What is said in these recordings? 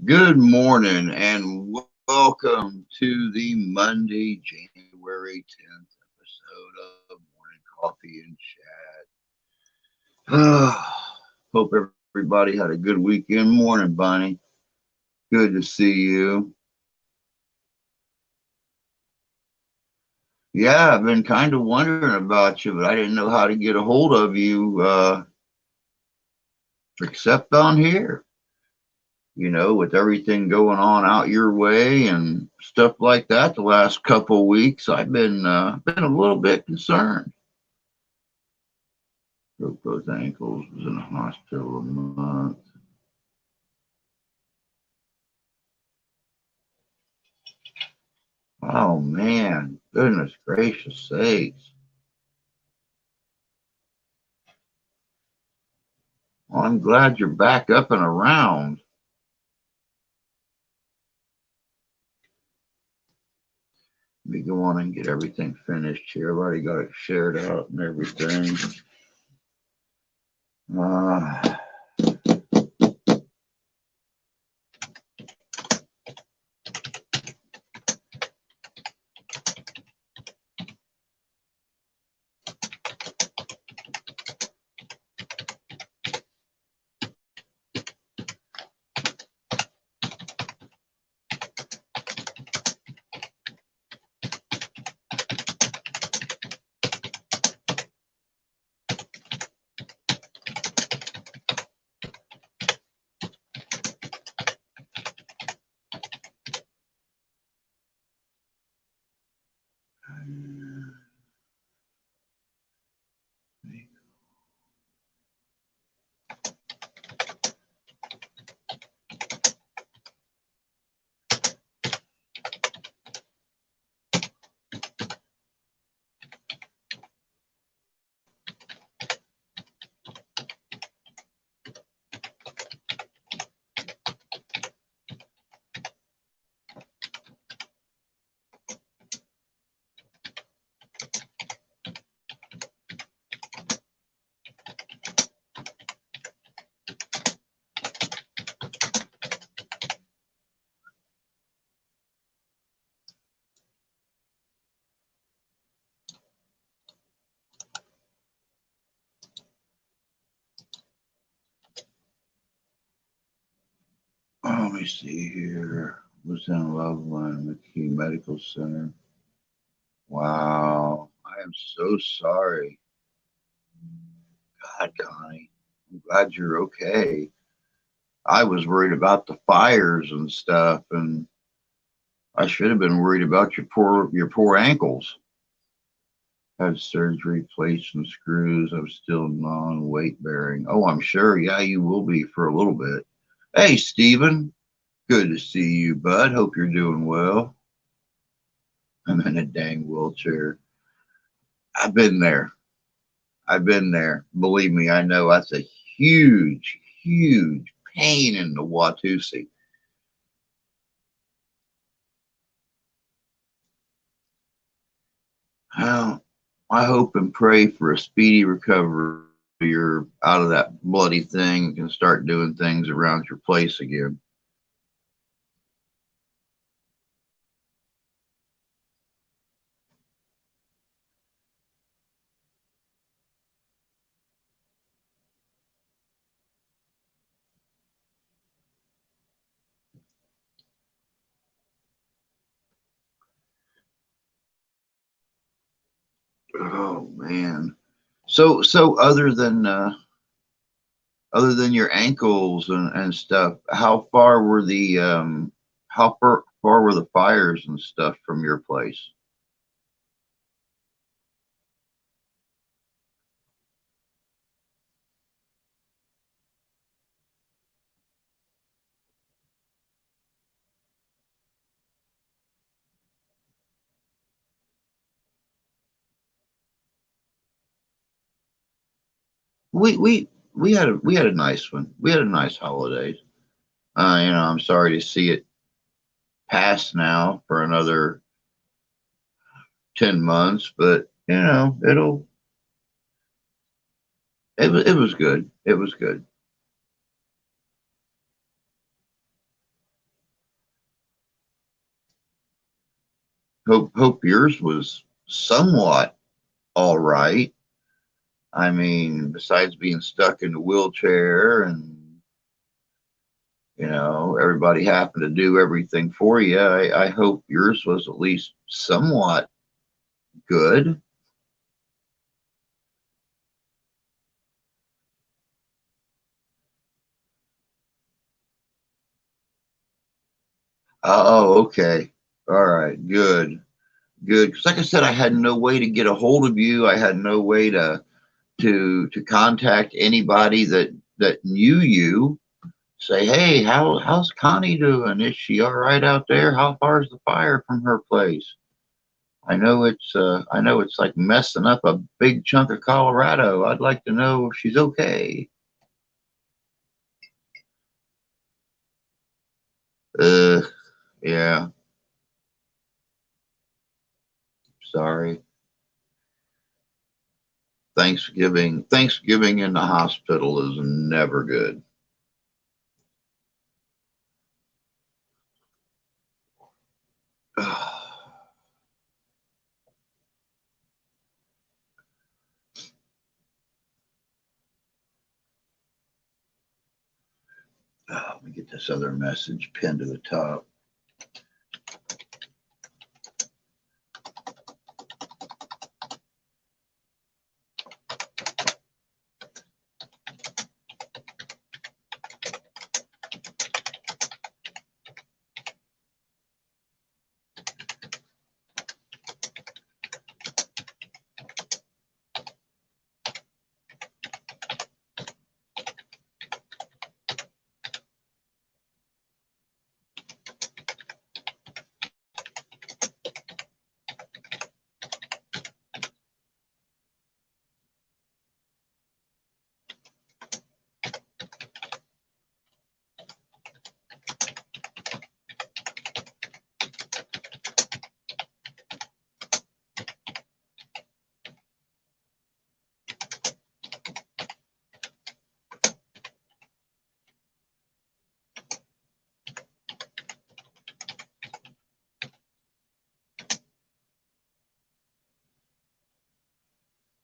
Good morning and welcome to the Monday, January 10th episode of Morning Coffee and Chat. Hope everybody had a good weekend. Morning, Bonnie. Good to see you. Yeah, I've been kind of wondering about you, but I didn't know how to get a hold of you except on here. With everything going on out your way and stuff like that the last couple of weeks, I've been a little bit concerned. Broke both ankles, was in the hospital a month. Oh man, goodness gracious sakes. Well, I'm glad you're back up and around. Let me go on and get everything finished here. I've already got it shared out and everything. Uh, Let me see here. Was in Loveland, McKee Medical Center. Wow, I am so sorry. God, Connie, I'm glad you're okay. I was worried about the fires and stuff, and I should have been worried about your poor ankles. Had surgery, placed some screws. I'm still non-weight bearing. Oh, I'm sure. Yeah, you will be for a little bit. Hey, Stephen. Good to see you, bud. Hope you're doing well. I'm in a dang wheelchair. I've been there. I've been there. Believe me, I know that's a huge, huge pain in the Watusi. Well, I hope and pray for a speedy recovery so you're out of that bloody thing and can start doing things around your place again. Oh man. So other than your ankles and stuff, how far were the fires and stuff from your place? We had a nice one. We had a nice holidays. I'm sorry to see it pass now for another 10 months, but it was good. It was good. Hope yours was somewhat all right. I mean, besides being stuck in the wheelchair and everybody happened to do everything for you. I hope yours was at least somewhat good. Oh, okay. All right. Good. Good. Because like I said, I had no way to get a hold of you. I had no way to contact anybody that knew you. Say, hey, how's Connie doing? Is she all right out there? How far is the fire from her place? I know it's like messing up a big chunk of Colorado. I'd like to know if she's okay. Uh, yeah, sorry. Thanksgiving in the hospital is never good. Let me get this other message pinned to the top.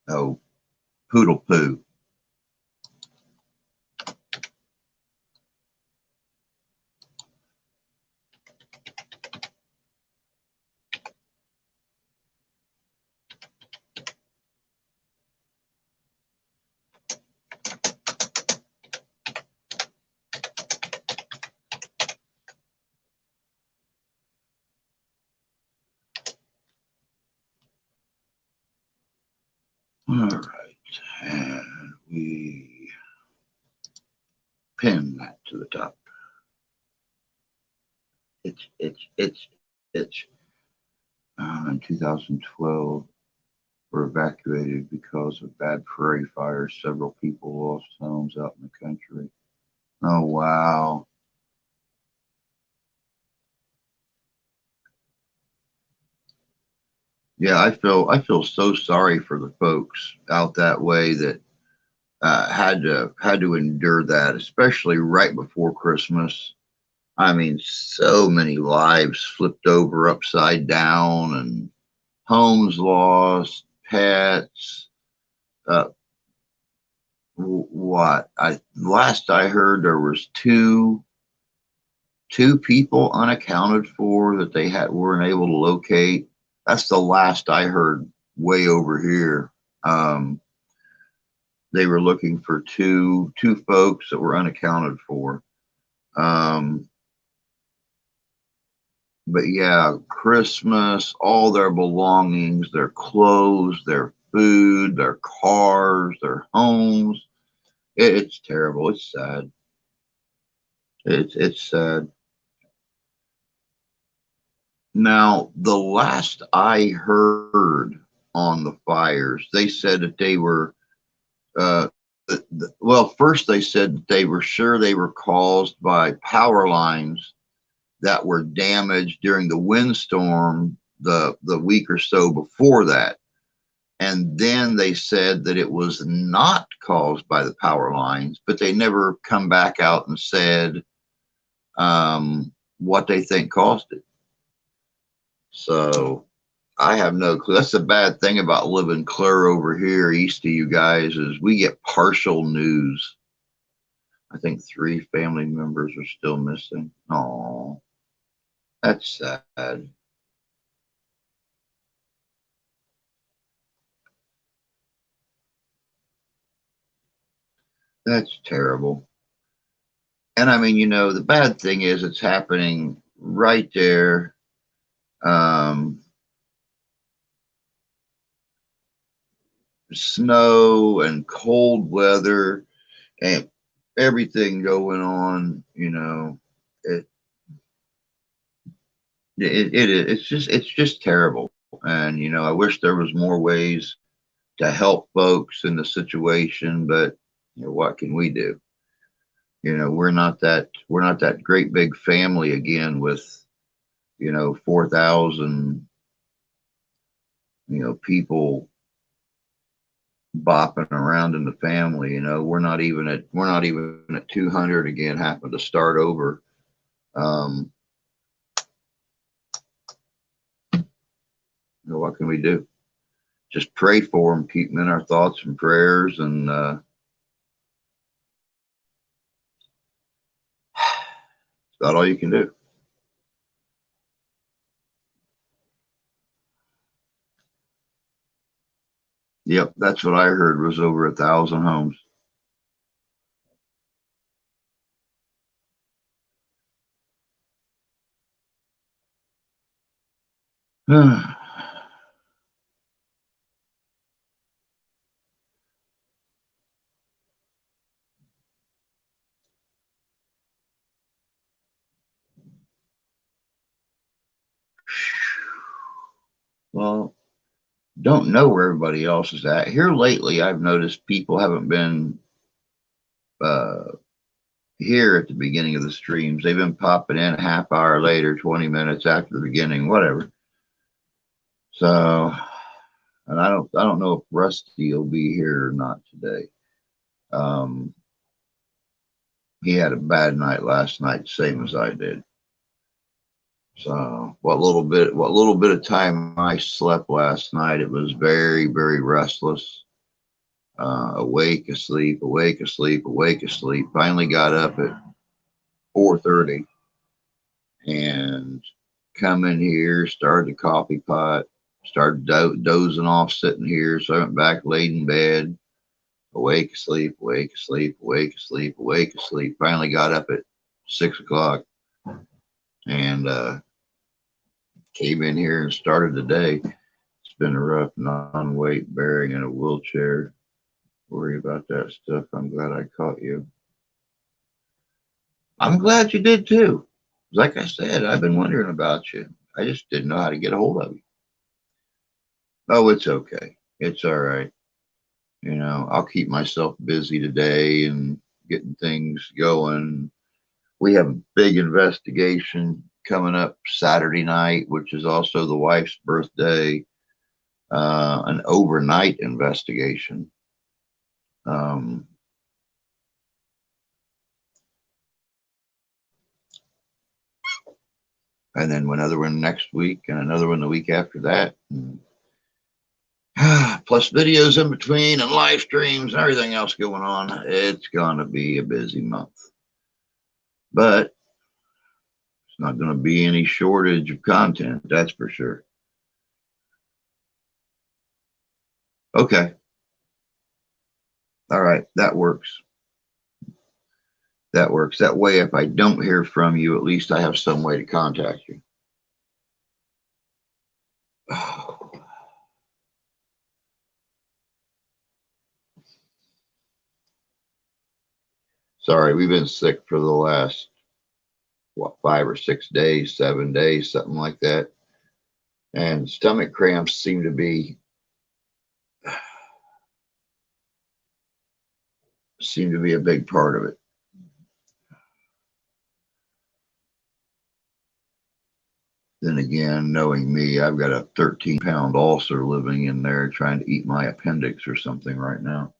Oh, poodle poo. All right, and we pin that to the top. It's in 2012 were evacuated because of bad prairie fires. Several people lost homes out in the country. Oh wow. Yeah, I feel so sorry for the folks out that way that had to endure that, especially right before Christmas. I mean, so many lives flipped over upside down and homes lost, pets. Uh, what I last I heard there was two people unaccounted for that they weren't able to locate. That's the last I heard way over here. Um, they were looking for two folks that were unaccounted for. Um, but yeah, Christmas, all their belongings, their clothes, their food, their cars, their homes. It's terrible. It's sad. It's sad. Now, the last I heard on the fires, they said that they were, uh, well, first they said that they were sure they were caused by power lines that were damaged during the windstorm the week or so before that. And then they said that it was not caused by the power lines, but they never come back out and said what they think caused it. So I have no clue. That's the bad thing about living clear over here east of you guys is we get partial news. I think 3 family members are still missing. Oh, that's sad. That's terrible. And I mean, the bad thing is it's happening right there. Um, Snow and cold weather and everything going on. It it's just terrible. And I wish there was more ways to help folks in the situation, but what can we do? We're not that great big family again with 4,000 people bopping around in the family. We're not even at 200 again, having to start over. um what can we do? Just pray for them, keep them in our thoughts and prayers, and it's about all you can do. Yep, that's what I heard, was over 1,000 homes. Well, don't know where everybody else is at. Here lately, I've noticed people haven't been uh, here at the beginning of the streams. They've been popping in a half hour later, 20 minutes after the beginning, whatever. So, and I don't know if Rusty will be here or not today. Um, he had a bad night last night, same as I did. So, what little bit of time I slept last night, it was very, very restless. Awake, asleep, awake, asleep, awake, asleep. Finally got up at 4:30 and come in here, started the coffee pot, started dozing off sitting here. So I went back, laid in bed, awake, asleep, awake, asleep, awake, asleep, awake, asleep. Finally got up at 6 o'clock and came in here and started the day. It's been a rough non-weight bearing in a wheelchair. Worry about that stuff. I'm glad I caught you. I'm glad you did too. Like I said, I've been wondering about you. I just didn't know how to get a hold of you. Oh, it's okay. It's all right. I'll keep myself busy today and getting things going. We have a big investigation coming up Saturday night, which is also the wife's birthday, an overnight investigation. Um, and then another one next week and another one the week after that. Plus videos in between and live streams and everything else going on. It's going to be a busy month. But it's not going to be any shortage of content, that's for sure. Okay. All right. That works. That works. That way, if I don't hear from you, at least I have some way to contact you. Sorry, we've been sick for the last, 5 or 6 days, 7 days, something like that. And stomach cramps seem to be a big part of it. Then again, knowing me, I've got a 13-pound ulcer living in there trying to eat my appendix or something right now.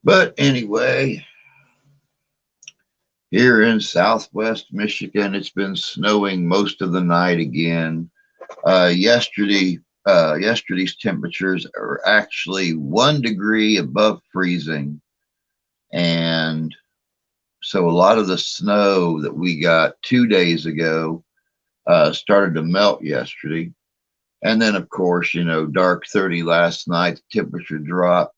But anyway, here in southwest Michigan, it's been snowing most of the night again. Yesterday's temperatures are actually 1 degree above freezing, and so a lot of the snow that we got 2 days ago started to melt yesterday. And then, of course, dark 30 last night, the temperature dropped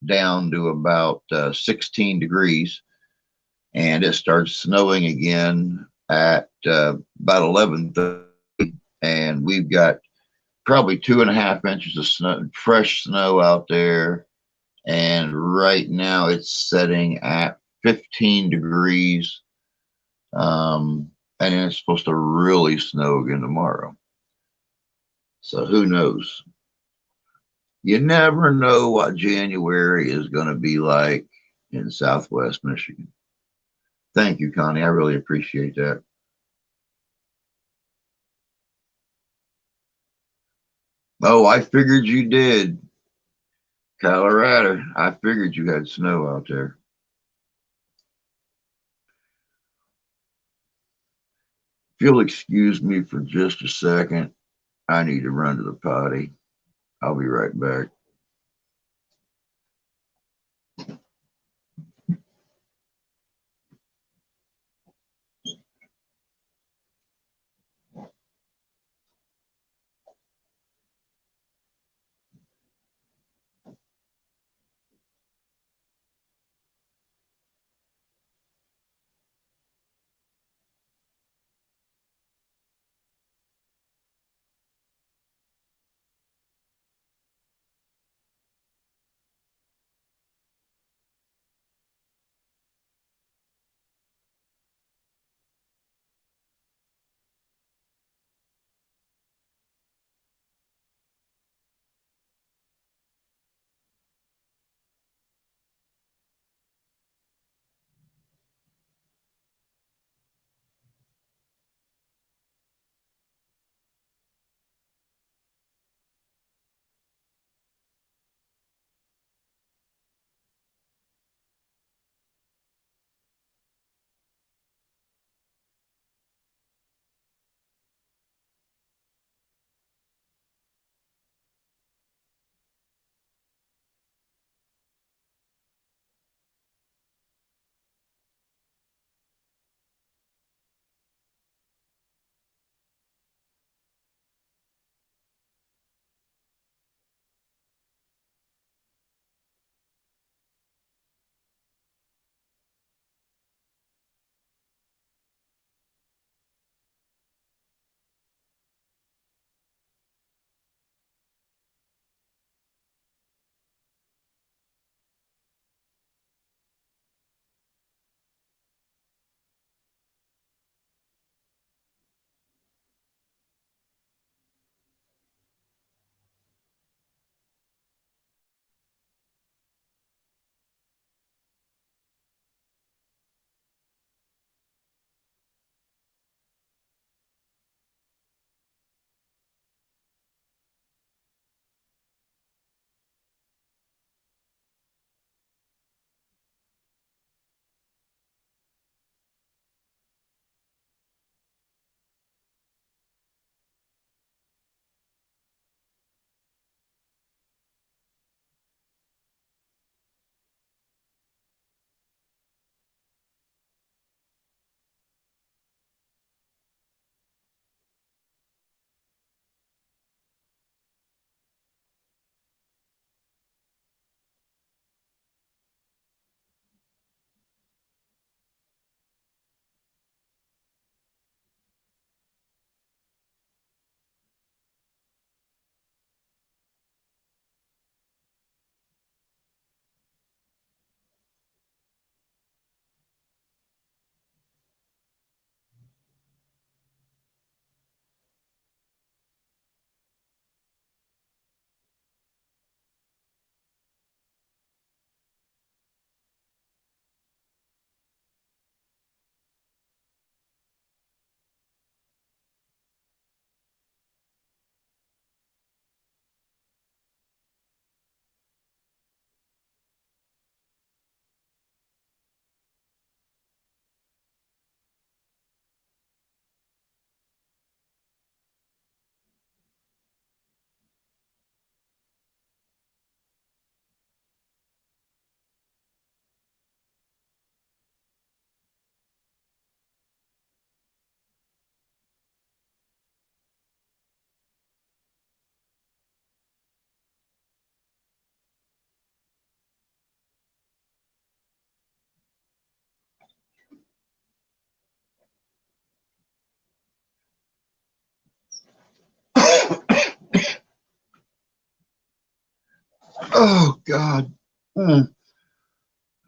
down to about 16 degrees, and it started snowing again at about 11:30, and we've got probably 2.5 inches of snow, fresh snow out there. And right now it's setting at 15 degrees. And it's supposed to really snow again tomorrow. So who knows? You never know what January is going to be like in Southwest Michigan. Thank you, Connie. I really appreciate that. Oh, I figured you did. Colorado. I figured you had snow out there. If you'll excuse me for just a second, I need to run to the potty. I'll be right back. Oh, God. Mm.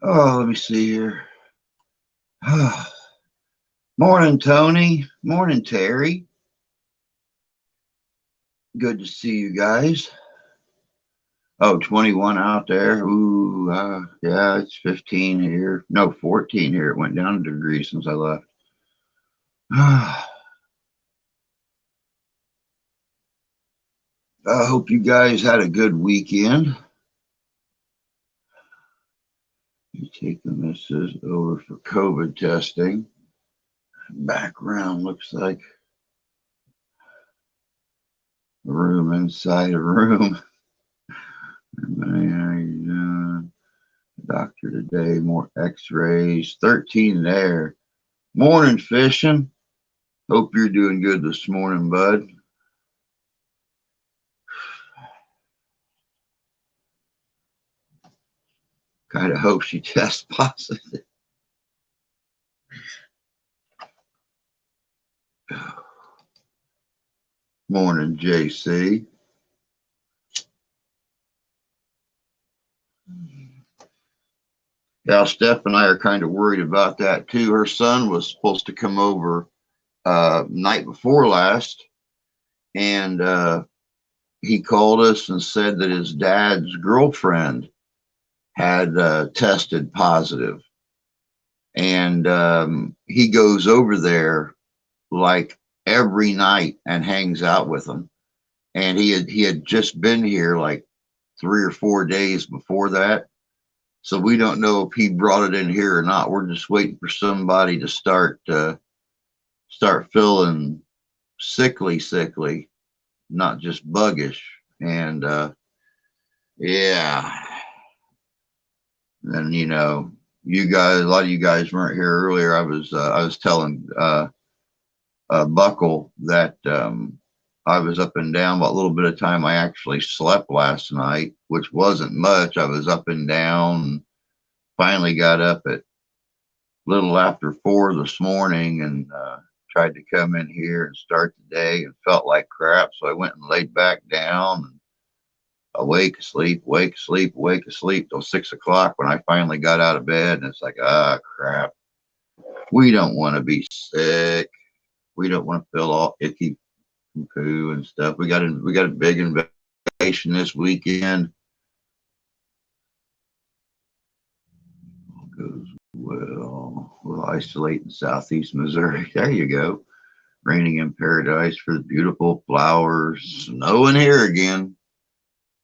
Oh, let me see here. Morning, Tony. Morning, Terry. Good to see you guys. Oh, 21 out there. Ooh, yeah, it's 15 here. No, 14 here. It went down a degree since I left. I hope you guys had a good weekend. You taking this over for COVID testing. Background looks like a room inside a room. Doctor today, more x-rays. 13 there. Morning, fishing. Hope you're doing good this morning, bud. Kind of hope she tests positive. Morning, JC. Yeah, Steph and I are kind of worried about that too. Her son was supposed to come over night before last, and he called us and said that his dad's girlfriend had tested positive, and he goes over there like every night and hangs out with them. And he had just been here like 3 or 4 days before that. So we don't know if he brought it in here or not. We're just waiting for somebody to start feeling sickly, not just buggish. And yeah, and you guys, a lot of you guys weren't here earlier. I was telling Buckle that I was up and down. What little bit of time I actually slept last night, which wasn't much. I was up and down. Finally got up at little after 4 this morning and tried to come in here and start the day and felt like crap. So I went and laid back down and awake, asleep, wake, asleep, wake, asleep till 6 o'clock when I finally got out of bed. And it's like, crap. We don't want to be sick. We don't want to feel all icky and poo and stuff. We got a big invasion this weekend. Goes well. We'll isolate in southeast Missouri. There you go. Raining in paradise for the beautiful flowers. Snowing here again.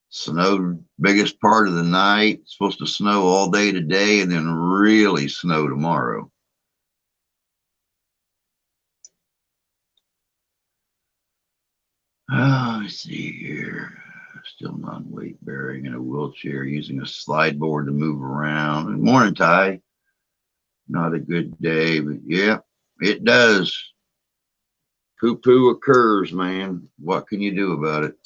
Snowed biggest part of the night. It's supposed to snow all day today and then really snow tomorrow. Let's see here. Still non-weight bearing in a wheelchair using a slide board to move around. And morning, Ty. Not a good day, but yeah, it does. Poo-poo occurs, man. What can you do about it?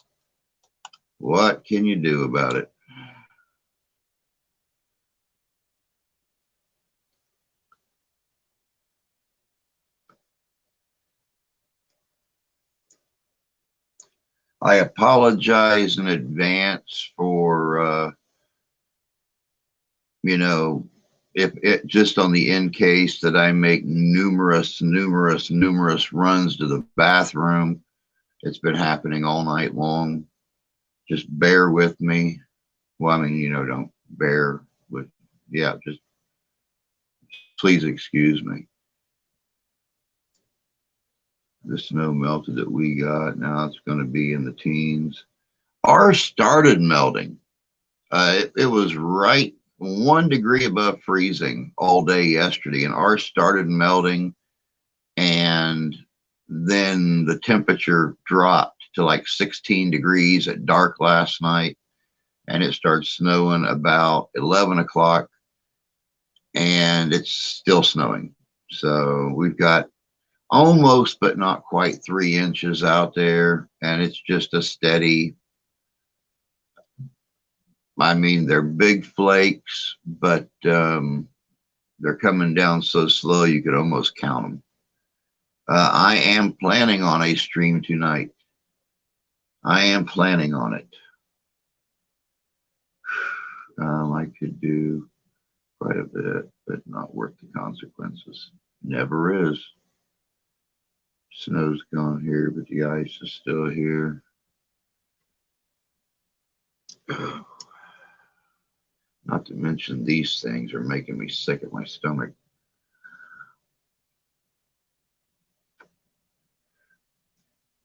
What can you do about it? I apologize in advance for, if it just on the in case that I make numerous runs to the bathroom. It's been happening all night long. Just bear with me. Well, I mean, don't bear with, yeah, just please excuse me. The snow melted that we got. Now it's going to be in the teens. Ours started melting. It was right 1 degree above freezing all day yesterday, and ours started melting, and then the temperature dropped to like 16 degrees at dark last night, and it started snowing about 11 o'clock, and it's still snowing. So we've got almost but not quite 3 inches out there, and it's just a steady, I mean, they're big flakes, but they're coming down so slow you could almost count them. I am planning on a stream tonight. I am planning on it. I could do quite a bit, but not worth the consequences. Never is. Snow's gone here, but the ice is still here. Not to mention these things are making me sick at my stomach.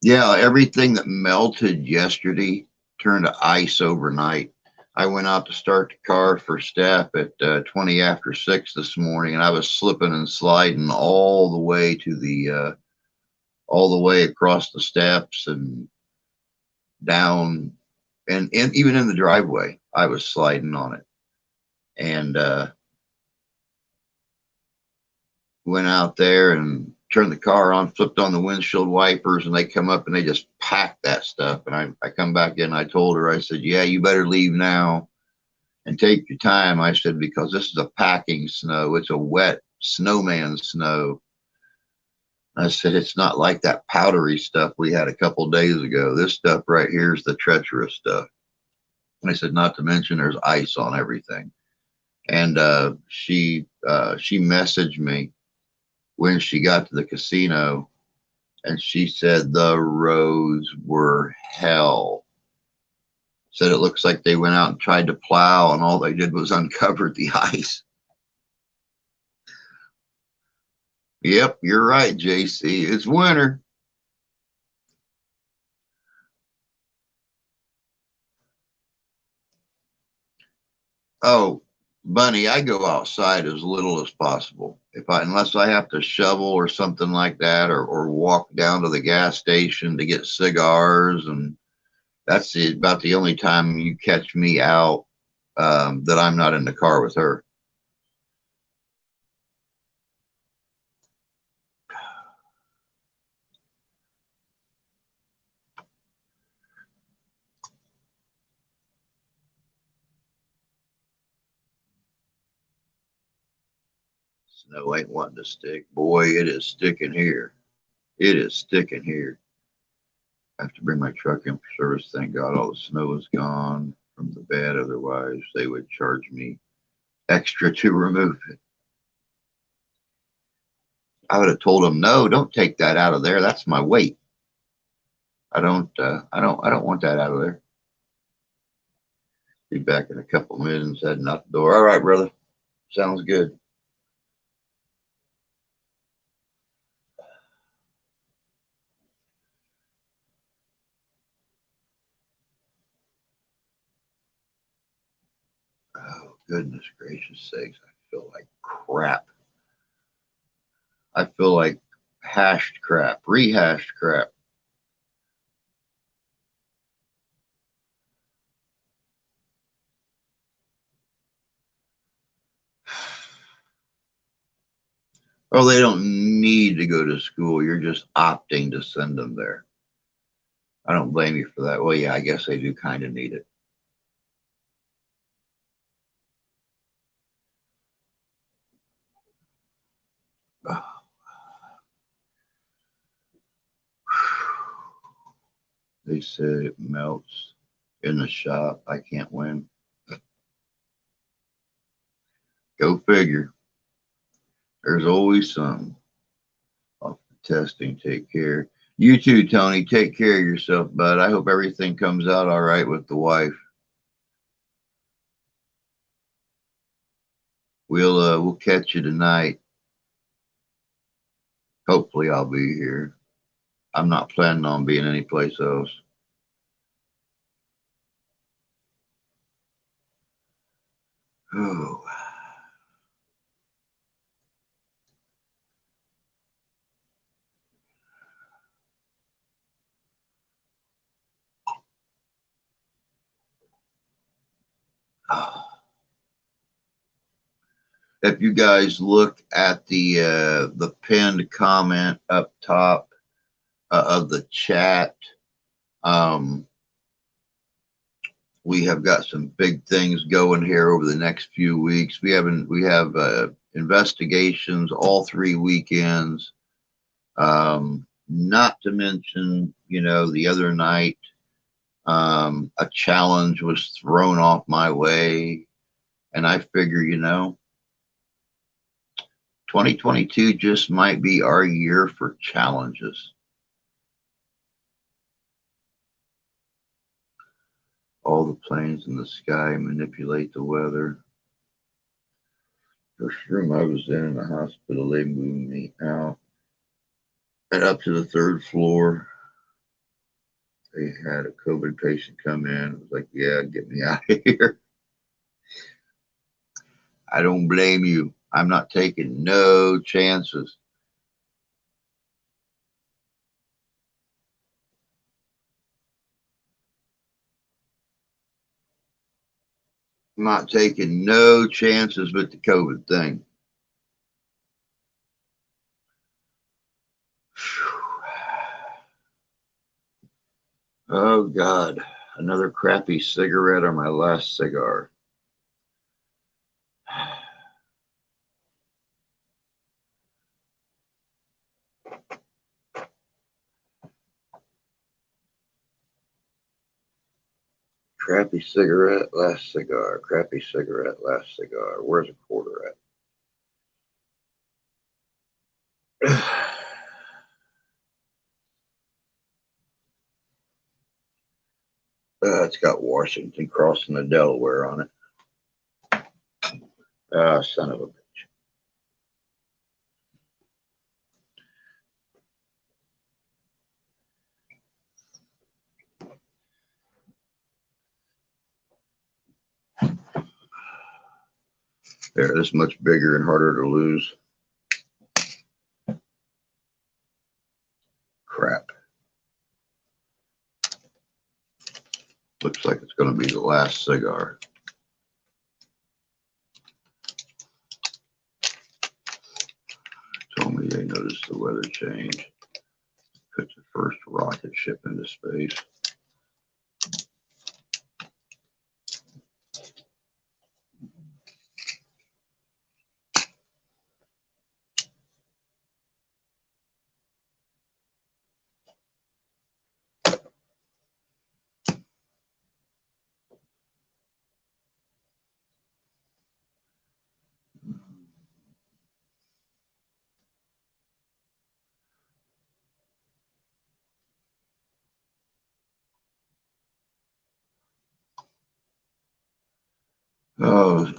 Yeah, everything that melted yesterday turned to ice overnight. I went out to start the car for Steph at 20 after 6 this morning, and I was slipping and sliding all the way across the steps and down, and even in the driveway, I was sliding on it. And went out there and turned the car on, flipped on the windshield wipers, and they come up and they just packed that stuff. And I come back in, I told her, I said, yeah, you better leave now and take your time. I said, because this is a packing snow. It's a wet snowman snow. I said, it's not like that powdery stuff we had a couple days ago. This stuff right here is the treacherous stuff. And I said, not to mention there's ice on everything. And she messaged me when she got to the casino, and she said the roads were hell. Said it looks like they went out and tried to plow, and all they did was uncover the ice. Yep, you're right, JC. It's winter. Oh, Bunny, I go outside as little as possible. Unless I have to shovel or something like that, or walk down to the gas station to get cigars, and that's about the only time you catch me out, that I'm not in the car with her. Snow ain't wanting to stick. Boy, it is sticking here. It is sticking here. I have to bring my truck in for service. Thank God all the snow is gone from the bed. Otherwise, they would charge me extra to remove it. I would have told them, no, don't take that out of there. That's my weight. I don't want that out of there. Be back in a couple of minutes, heading out the door. All right, brother. Sounds good. Oh, goodness gracious sakes. I feel like crap. I feel like hashed crap, rehashed crap. Oh, they don't need to go to school. You're just opting to send them there. I don't blame you for that. Well, yeah, I guess they do kind of need it. They said it melts in the shop. I can't win. Go figure. There's always some. Off the testing. Take care. You too, Tony. Take care of yourself, bud. I hope everything comes out all right with the wife. We'll catch you tonight. Hopefully, I'll be here. I'm not planning on being anyplace else. Oh. If you guys look at the pinned comment up top of the chat, um, we have got some big things going here over the next few weeks. We have investigations all 3 weekends. Not to mention, the other night, a challenge was thrown off my way. And I figure, 2022 just might be our year for challenges. All the planes in the sky manipulate the weather. First room I was in the hospital, they moved me out and up to the third floor. They had a COVID patient come in. It was like, yeah, get me out of here. I don't blame you. I'm not taking no chances. I'm not taking no chances with the COVID thing. Oh, God. Another crappy cigarette or my last cigar. Crappy cigarette, last cigar. Crappy cigarette, last cigar. Where's a quarter at? It's got Washington crossing the Delaware on it. Ah, son of a bitch. There, this much bigger and harder to lose. Crap. Looks like it's going to be the last cigar. Told me they noticed the weather change. Put the first rocket ship into space. Oh,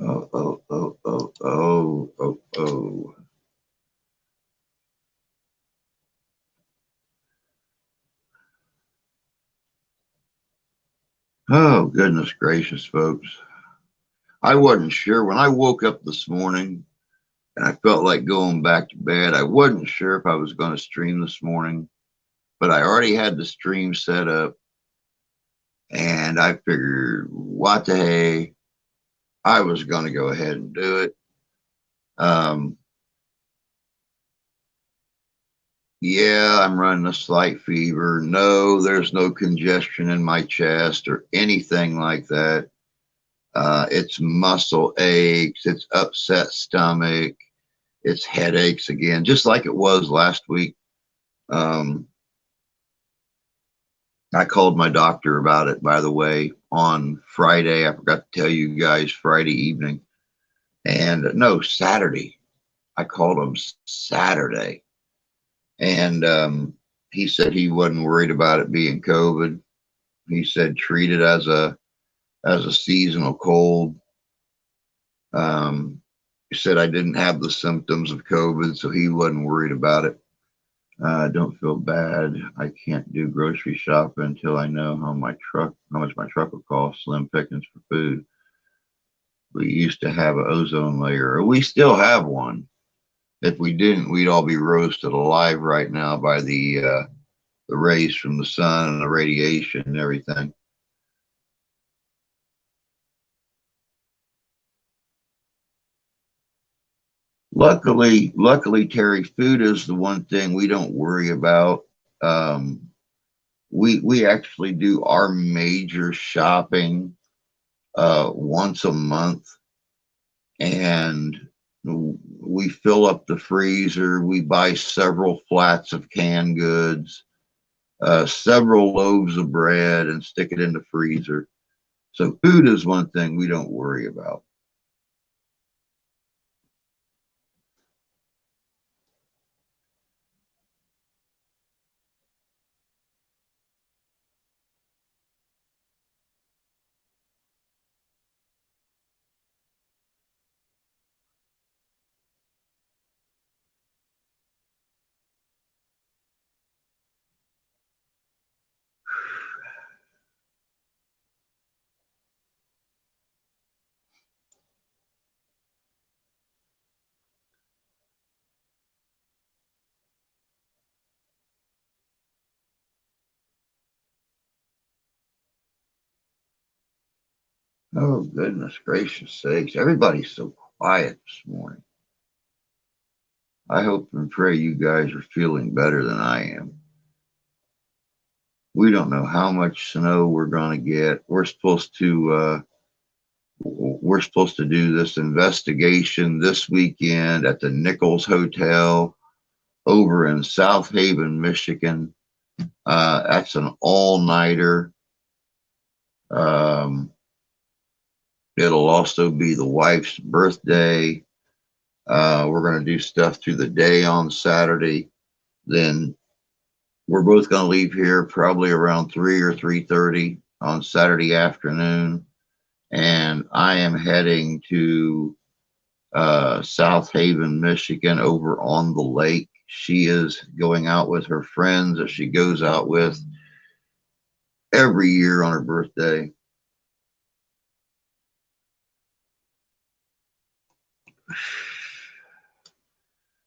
oh, oh, oh, oh, oh, oh, oh. Oh, goodness gracious, folks. I wasn't sure. When I woke up this morning and I felt like going back to bed, I wasn't sure if I was going to stream this morning, but I already had the stream set up. And I figured, what the hey, I was going to go ahead and do it. Yeah, I'm running a slight fever. No, there's no congestion in my chest or anything like that. It's muscle aches, it's upset stomach, it's headaches again, just like it was last week. I called my doctor about it, by the way, on Friday. I forgot to tell you guys Friday evening. And no, Saturday. I called him Saturday. And he said he wasn't worried about it being COVID. He said treat it as a seasonal cold. He said I didn't have the symptoms of COVID, so he wasn't worried about it. Don't feel bad. I can't do grocery shopping until I know how much my truck will cost. Slim pickings for food. We used to have an ozone layer. We still have one. If we didn't, we'd all be roasted alive right now by the rays from the sun and the radiation and everything. Luckily, Terry, food is the one thing we don't worry about. We actually do our major shopping once a month, and we fill up the freezer. We buy several flats of canned goods, several loaves of bread, and stick it in the freezer. So food is one thing we don't worry about. Oh, goodness gracious sakes. Everybody's so quiet this morning. I hope and pray you guys are feeling better than I am. We don't know how much snow we're going to get. We're supposed to do this investigation this weekend at the Nichols Hotel over in South Haven, Michigan. That's an all-nighter. Um, it'll also be the wife's birthday. We're going to do stuff through the day on Saturday. Then we're both going to leave here probably around 3 or 3:30 on Saturday afternoon, and I am heading to South Haven, Michigan, over on the lake. She is going out with her friends that she goes out with every year on her birthday.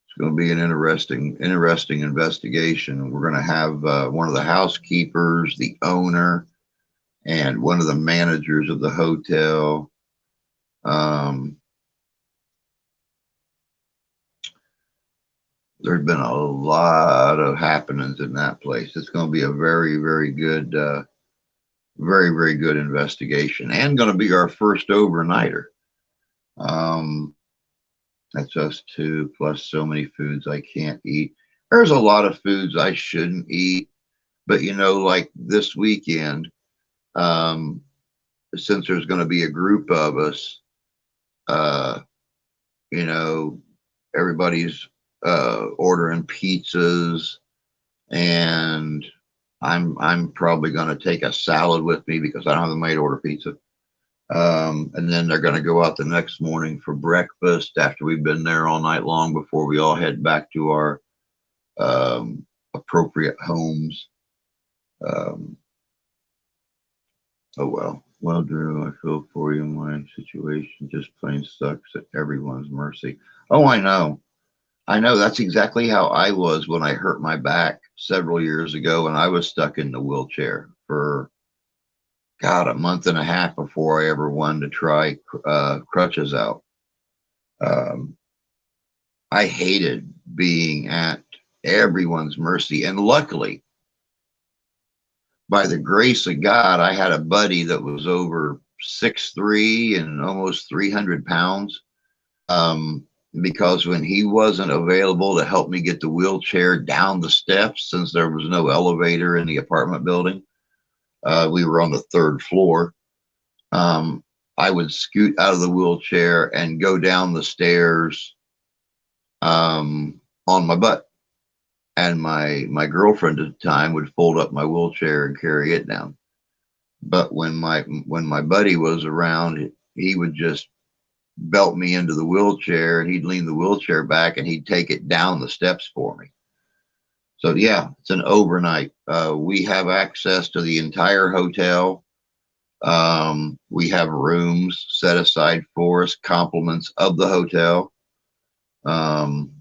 It's going to be an interesting investigation. We're going to have one of the housekeepers, the owner, and one of the managers of the hotel. Um, there's been a lot of happenings in that place. It's going to be a very, very good investigation, and going to be our first overnighter. Um, that's us two, plus so many foods I can't eat. There's a lot of foods I shouldn't eat, but like this weekend, um, since there's going to be a group of us, uh, you know, everybody's ordering pizzas, and I'm probably going to take a salad with me because I don't have the money to order pizza. And then they're going to go out the next morning for breakfast after we've been there all night long before we all head back to our appropriate homes. Um, oh well. Well, Drew, I feel for you. My situation just plain sucks at everyone's mercy. Oh, I know. I know. That's exactly how I was when I hurt my back several years ago, and I was stuck in the wheelchair for God, a month and a half before I ever wanted to try crutches out. Um, I hated being at everyone's mercy. And luckily, by the grace of God, I had a buddy that was over 6'3" and almost 300 pounds. Because when he wasn't available to help me get the wheelchair down the steps, since there was no elevator in the apartment building, we were on the third floor. I would scoot out of the wheelchair and go down the stairs on my butt, and my girlfriend at the time would fold up my wheelchair and carry it down. But when my buddy was around, he would just belt me into the wheelchair, and he'd lean the wheelchair back and he'd take it down the steps for me. So yeah, it's an overnight. We have access to the entire hotel. We have rooms set aside for us, compliments of the hotel. Um,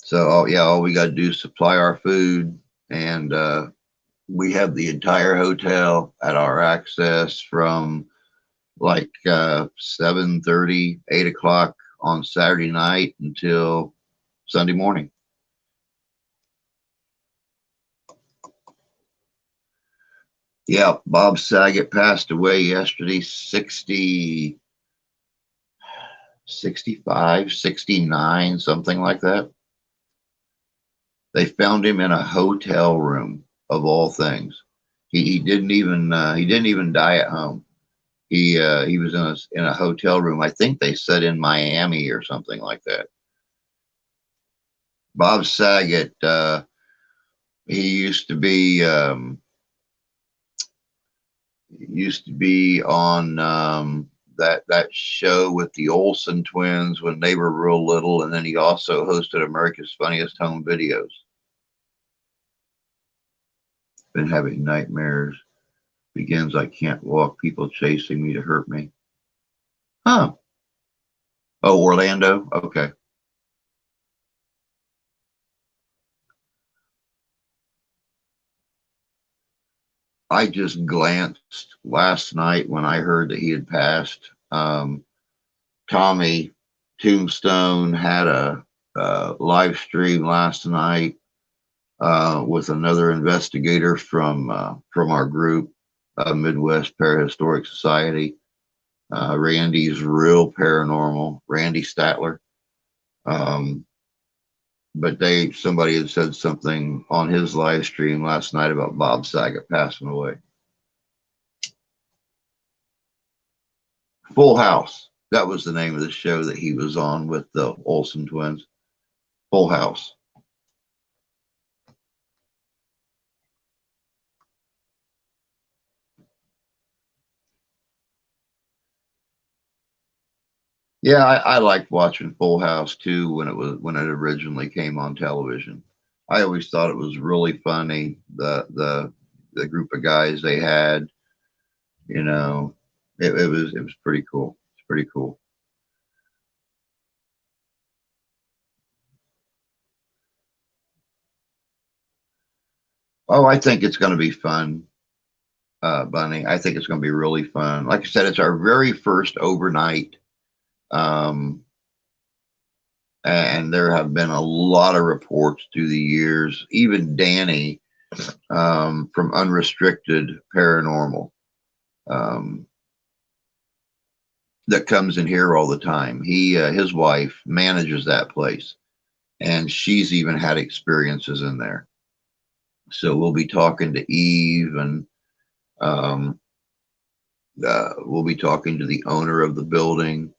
so yeah, all we got to do is supply our food, and we have the entire hotel at our access from like 7:30, 8 o'clock on Saturday night until Sunday morning. Yeah, Bob Saget passed away yesterday, 60, 65, 69, something like that. They found him in a hotel room, of all things. He didn't even die at home. He was in a hotel room. I think they said in Miami or something like that. Bob Saget, he used to be on that show with the Olsen twins when they were real little, and then he also hosted America's Funniest Home Videos. Been having nightmares. Begins, I can't walk. People chasing me to hurt me. Huh. Oh, Orlando. Okay. I just glanced last night when I heard that he had passed. Tommy Tombstone had a live stream last night with another investigator from our group, Midwest Parahistoric Society. Randy's real paranormal, Randy Statler. Um, but somebody had said something on his live stream last night about Bob Saget passing away. Full House. That was the name of the show that he was on with the Olsen twins. Full House. Yeah, I liked watching Full House too when it originally came on television. I always thought it was really funny. The group of guys they had, you know, it was pretty cool. It's pretty cool. Oh, I think it's going to be fun, Bunny. I think it's going to be really fun. Like I said, it's our very first overnight. Um, and there have been a lot of reports through the years. Even Danny from Unrestricted Paranormal um, that comes in here all the time. His wife manages that place, and she's even had experiences in there. So we'll be talking to Eve, and um, we'll be talking to the owner of the building.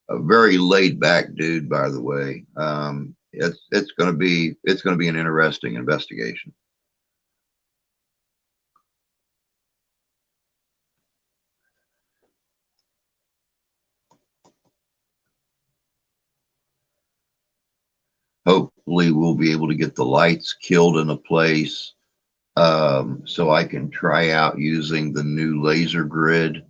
A very laid back dude, by the way. It's gonna be an interesting investigation. Hopefully, we'll be able to get the lights killed in a place, so I can try out using the new laser grid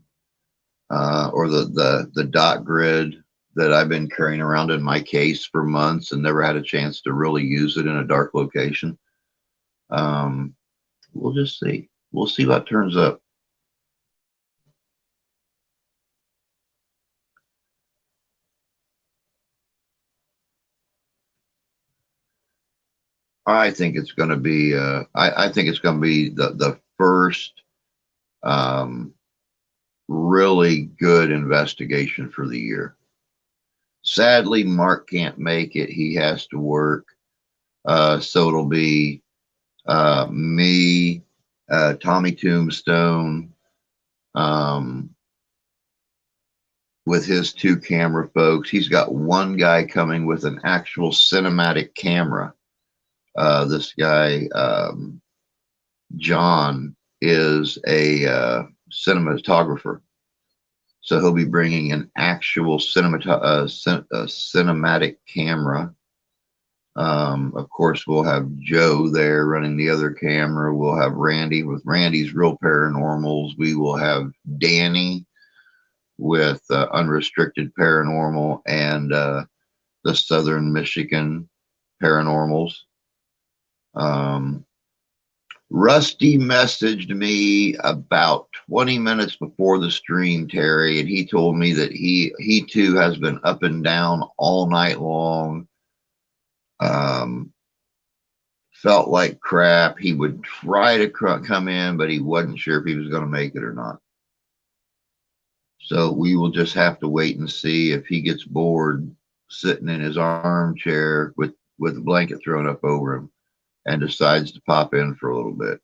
or the dot grid that I've been carrying around in my case for months and never had a chance to really use it in a dark location. Um, we'll just see. We'll see what turns up. I think it's going to be. I think it's going to be the first um, really good investigation for the year. Sadly, Mark can't make it. He has to work. So it'll be me, Tommy Tombstone, um, with his two camera folks. He's got one guy coming with an actual cinematic camera. This guy, John, is a cinematographer. So he'll be bringing an actual cinematic camera. Of course, we'll have Joe there running the other camera. We'll have Randy with Randy's Real Paranormals. We will have Danny with Unrestricted Paranormal and the Southern Michigan Paranormals. Um, Rusty messaged me about 20 minutes before the stream, Terry, and he told me that he too has been up and down all night long. Um, Felt like crap. He would try to come in, but he wasn't sure if he was going to make it or not. So we will just have to wait and see if he gets bored sitting in his armchair with a blanket thrown up over him and decides to pop in for a little bit.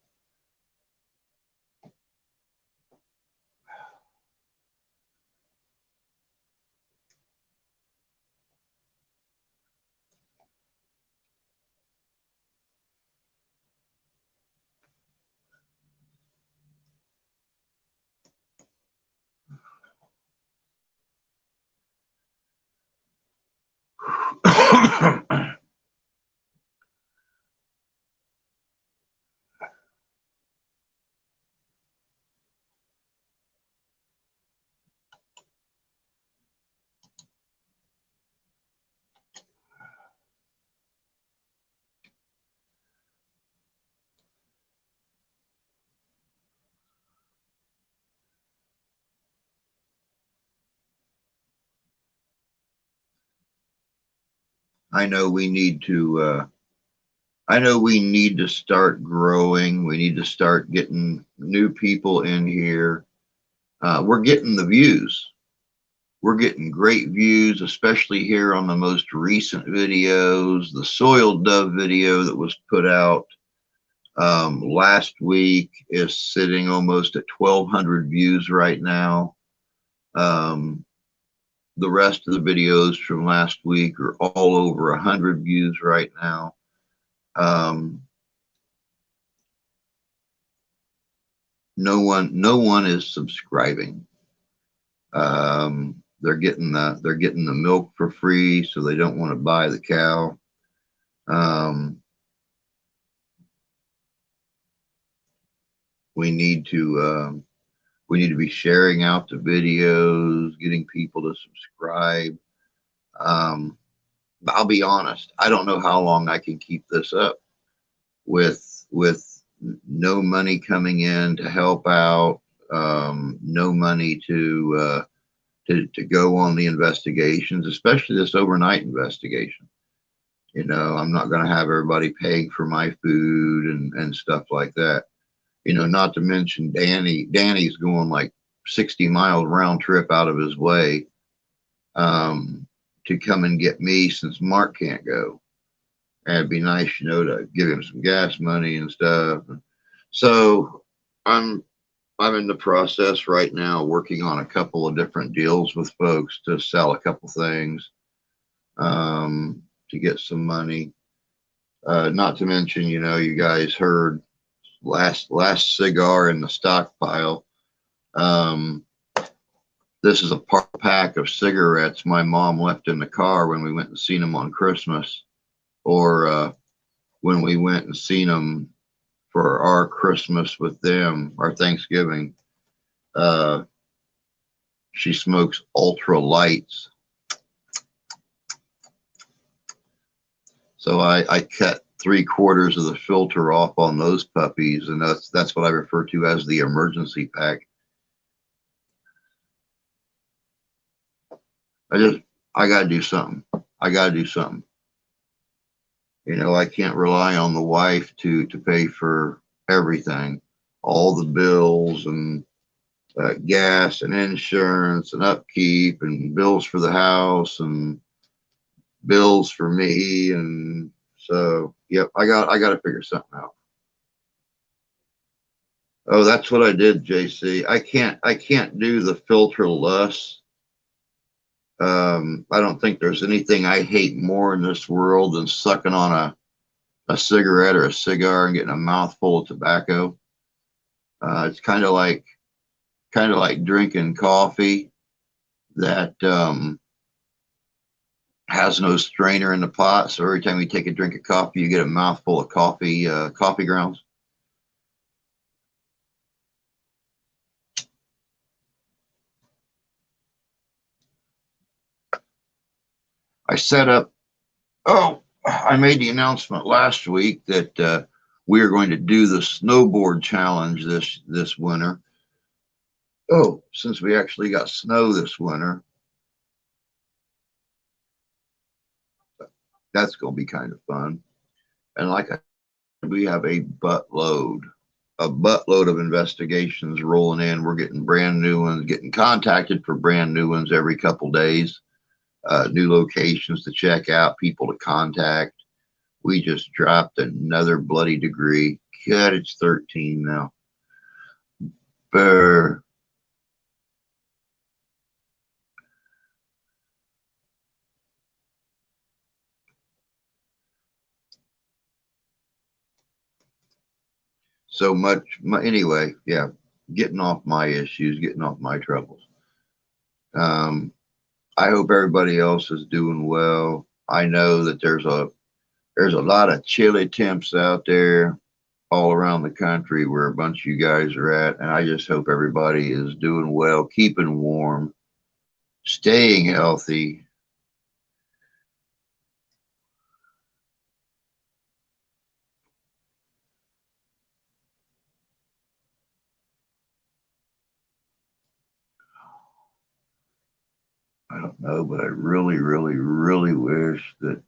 I know we need to. I know we need to start growing. We need to start getting new people in here. We're getting the views. We're getting great views, especially here on the most recent videos. The soil dove video that was put out last week is sitting almost at 1,200 views right now. The rest of the videos from last week are all over 100 views right now. No one is subscribing. They're getting the milk for free, so they don't want to buy the cow. We need to be sharing out the videos, getting people to subscribe. I'll be honest, I don't know how long I can keep this up with no money coming in to help out, no money to go on the investigations, especially this overnight investigation. You know, I'm not going to have everybody paying for my food and stuff like that. You know, not to mention Danny's going like 60 miles round trip out of his way to come and get me since Mark can't go. And it'd be nice, you know, to give him some gas money and stuff. So I'm in the process right now working on a couple of different deals with folks to sell a couple things to get some money. Not to mention, you know, you guys heard last cigar in the stockpile. This is a pack of cigarettes my mom left in the car when we went and seen them on Christmas, or when we went and seen them for our Christmas with them, our Thanksgiving. She smokes ultra lights. So I cut 3/4 of the filter off on those puppies, and that's what I refer to as the emergency pack. I gotta do something. I gotta do something. You know, I can't rely on the wife to pay for everything, all the bills and gas and insurance and upkeep and bills for the house and bills for me. And so, yep, I got to figure something out. Oh, that's what I did, JC. I can't do the filterless. I don't think there's anything I hate more in this world than sucking on a cigarette or a cigar and getting a mouthful of tobacco. It's kind of like drinking coffee that has no strainer in the pot. So every time you take a drink of coffee, you get a mouthful of coffee grounds. I set up. Oh, I made the announcement last week that we are going to do the snowboard challenge this winter. Oh, since we actually got snow this winter, that's going to be kind of fun. And like I said, we have a buttload of investigations rolling in. We're getting brand new ones, getting contacted for brand new ones every couple days, new locations to check out, people to contact. We just dropped another bloody degree. God, it's 13 now. Brr. So much. Anyway, yeah, getting off my issues, getting off my troubles. Um, I hope everybody else is doing well. I know that there's a lot of chilly temps out there all around the country where a bunch of you guys are at, and I just hope everybody is doing well, keeping warm, staying healthy. I don't know, but I really, really, really wish that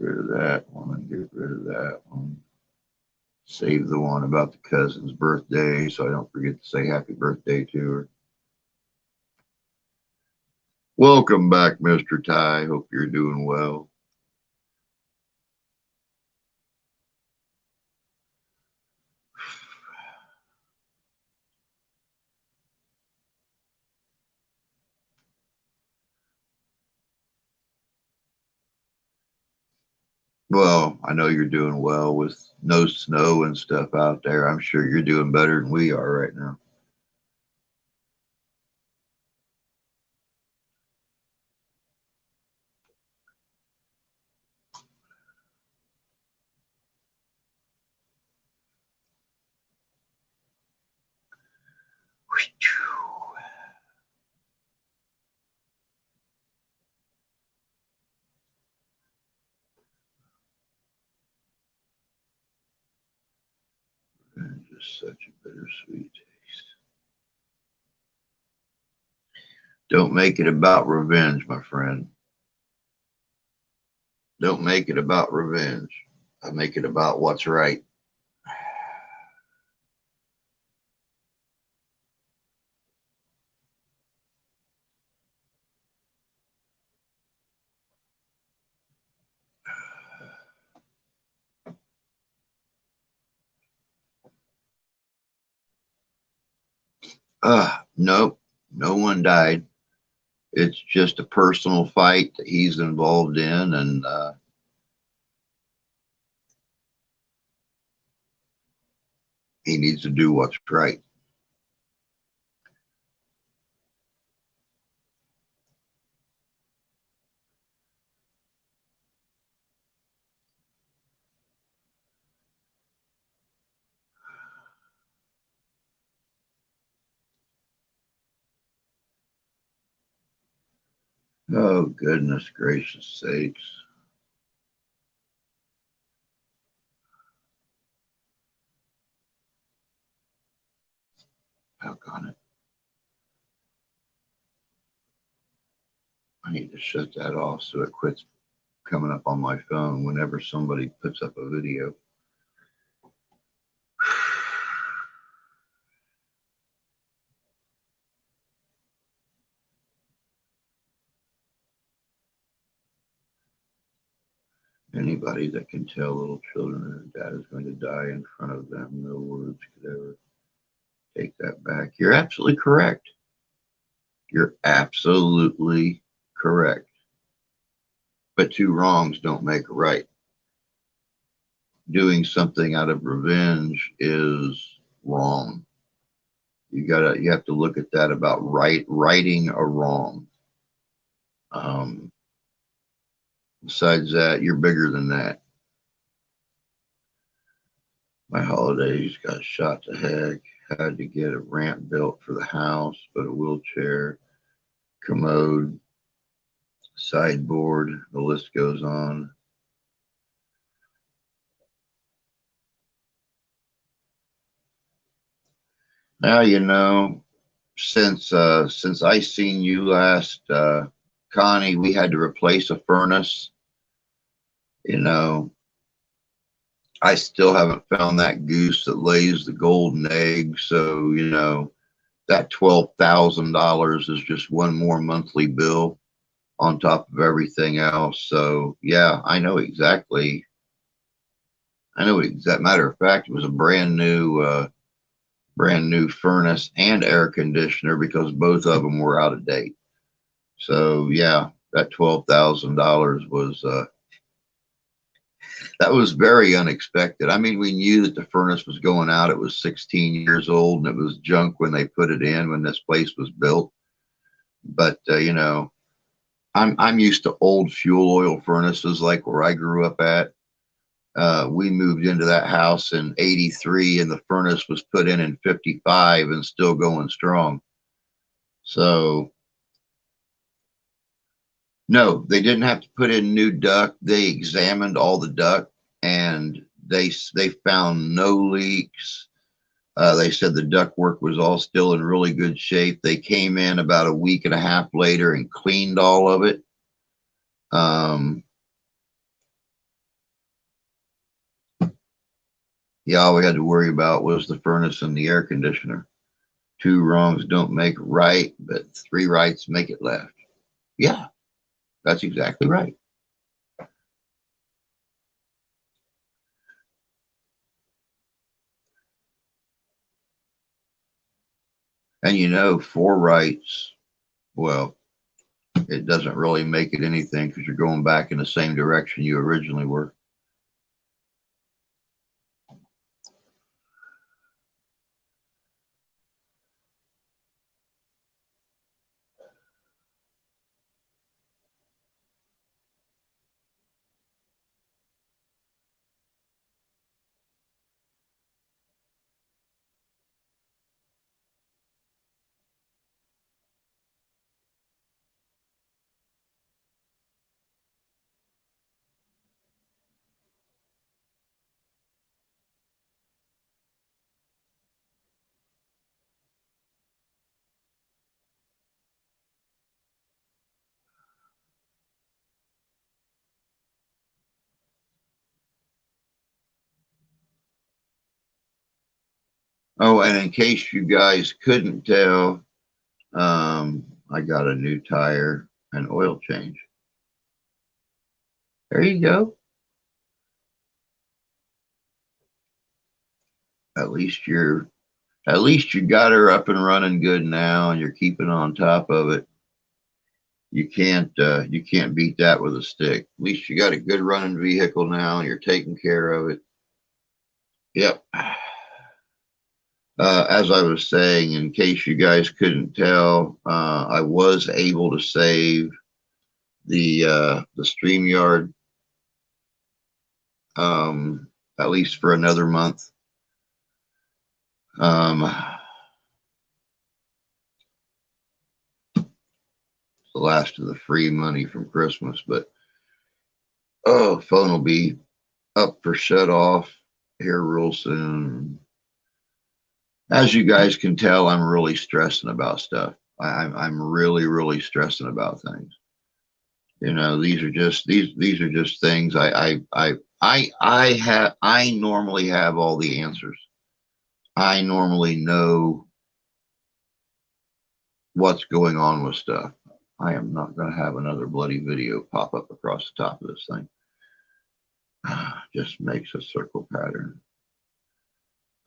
rid of that one. Get rid of that one. Save the one about the cousin's birthday so I don't forget to say happy birthday to her. Welcome back, Mr. Ty. Hope you're doing well. Well, I know you're doing well with no snow and stuff out there. I'm sure you're doing better than we are right now. Just such a bittersweet taste. Don't make it about revenge, my friend. Don't make it about revenge. I make it about what's right. Nope, no one died. It's just a personal fight that he's involved in, and he needs to do what's right. Oh, goodness gracious sakes. Doggone it. I need to shut that off so it quits coming up on my phone whenever somebody puts up a video. Anybody that can tell little children that dad is going to die in front of them, no words could ever take that back. You're absolutely correct. You're absolutely correct. But two wrongs don't make a right. Doing something out of revenge is wrong. You have to look at that about righting a wrong. Besides that, you're bigger than that. My holidays got shot to heck. Had to get a ramp built for the house, but a wheelchair, commode, sideboard, the list goes on. Now, since I seen you last, Connie, we had to replace a furnace. You know, I still haven't found that goose that lays the golden egg. So, that $12,000 is just one more monthly bill on top of everything else. So, yeah, I know exactly. Matter of fact, it was a brand new furnace and air conditioner because both of them were out of date. So, yeah, that $12,000 was that was very unexpected. I mean, we knew that the furnace was going out. It was 16 years old and it was junk when they put it in when this place was built. But I'm used to old fuel oil furnaces like where I grew up at. We moved into that house in '83 and the furnace was put in '55 and still going strong. So no, they didn't have to put in new duct. They examined all the duct and they found no leaks. They said the ductwork was all still in really good shape. They came in about a week and a half later and cleaned all of it. Yeah, all we had to worry about was the furnace and the air conditioner. Two wrongs don't make right, but three rights make it left. Yeah, that's exactly right. And you know, four rights, well, it doesn't really make it anything because you're going back in the same direction you originally were. Oh, and in case you guys couldn't tell, I got a new tire and oil change. There you go. At least you're at least you got her up and running good now, and you're keeping on top of it. You can't beat that with a stick. At least you got a good running vehicle now, and you're taking care of it. Yep. As I was saying, in case you guys couldn't tell, I was able to save the StreamYard, at least for another month. Um, the last of the free money from Christmas, but oh, phone will be up for shut off here real soon. As you guys can tell, I'm really stressing about stuff. I'm really stressing about things. You know, these are just things I normally have all the answers. I normally know what's going on with stuff. I am not going to have another bloody video pop up across the top of this thing. Just makes a circle pattern.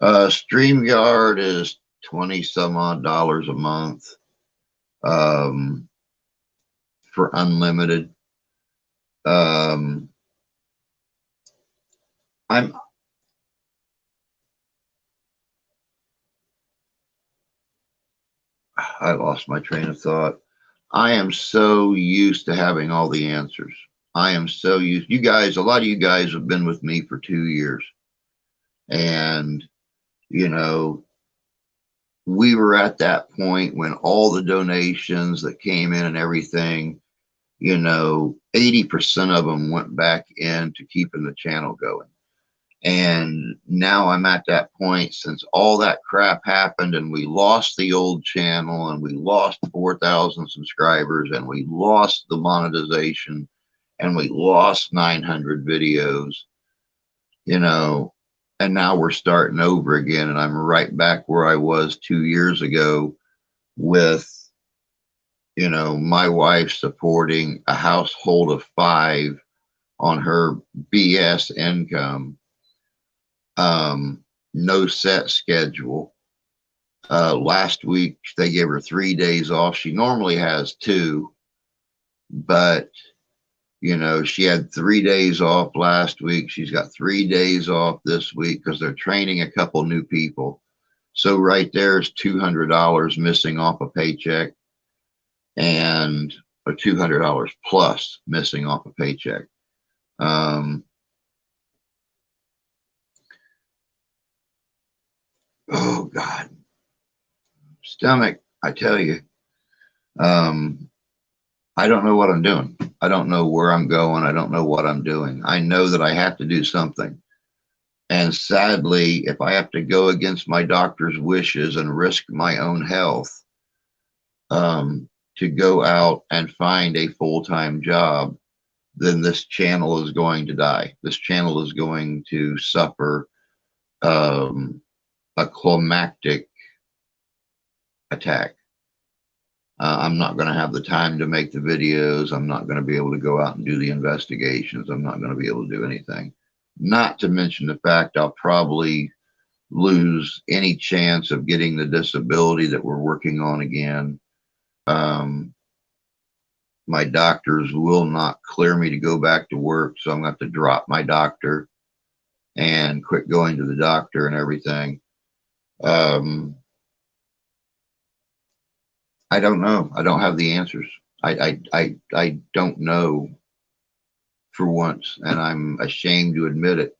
StreamYard is 20 some odd dollars a month, um, for unlimited. Um, I'm I lost my train of thought. I am so used to having all the answers. I am so used. You guys, a lot of you guys have been with me for 2 years, and you know, we were at that point when all the donations that came in and everything, 80% of them went back into keeping the channel going. And now I'm at that point since all that crap happened and we lost the old channel and we lost 4,000 subscribers and we lost the monetization and we lost 900 videos, you know, and now we're starting over again. And I'm right back where I was 2 years ago with, my wife supporting a household of five on her BS income, no set schedule. Last week they gave her 3 days off. She normally has two, but she had 3 days off last week. She's got 3 days off this week because they're training a couple new people. So right there is $200 missing off a paycheck, and or $200 plus missing off a paycheck. Um, oh God, stomach! I tell you, um, I don't know what I'm doing. I don't know where I'm going. I don't know what I'm doing. I know that I have to do something. And sadly, if I have to go against my doctor's wishes and risk my own health, to go out and find a full-time job, then this channel is going to die. This channel is going to suffer um, a climactic attack. I'm not going to have the time to make the videos. I'm not going to be able to go out and do the investigations. I'm not going to be able to do anything. Not to mention the fact I'll probably lose any chance of getting the disability that we're working on again. Um, my doctors will not clear me to go back to work, so I'm going to have to drop my doctor and quit going to the doctor and everything. Um, I don't know. I don't have the answers. I don't know for once, and I'm ashamed to admit it.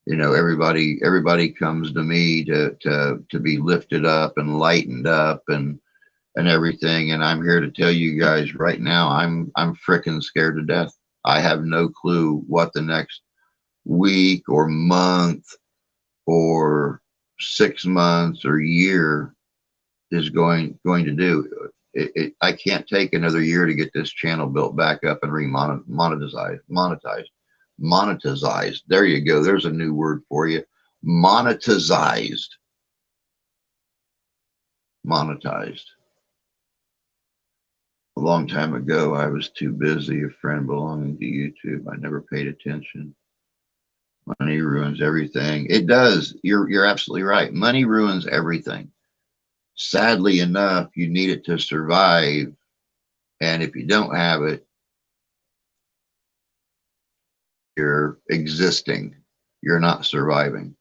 You know, everybody comes to me to be lifted up and lightened up and everything, and I'm here to tell you guys right now, I'm freaking scared to death. I have no clue what the next week or month or 6 months or year is going to do. I can't take another year to get this channel built back up and monetized. There you go. There's a new word for you. Monetized. Monetized. A long time ago, I was too busy. A friend belonging to YouTube. I never paid attention. Money ruins everything. It does. You're absolutely right. Money ruins everything. Sadly enough, you need it to survive. And if you don't have it, you're existing. You're not surviving.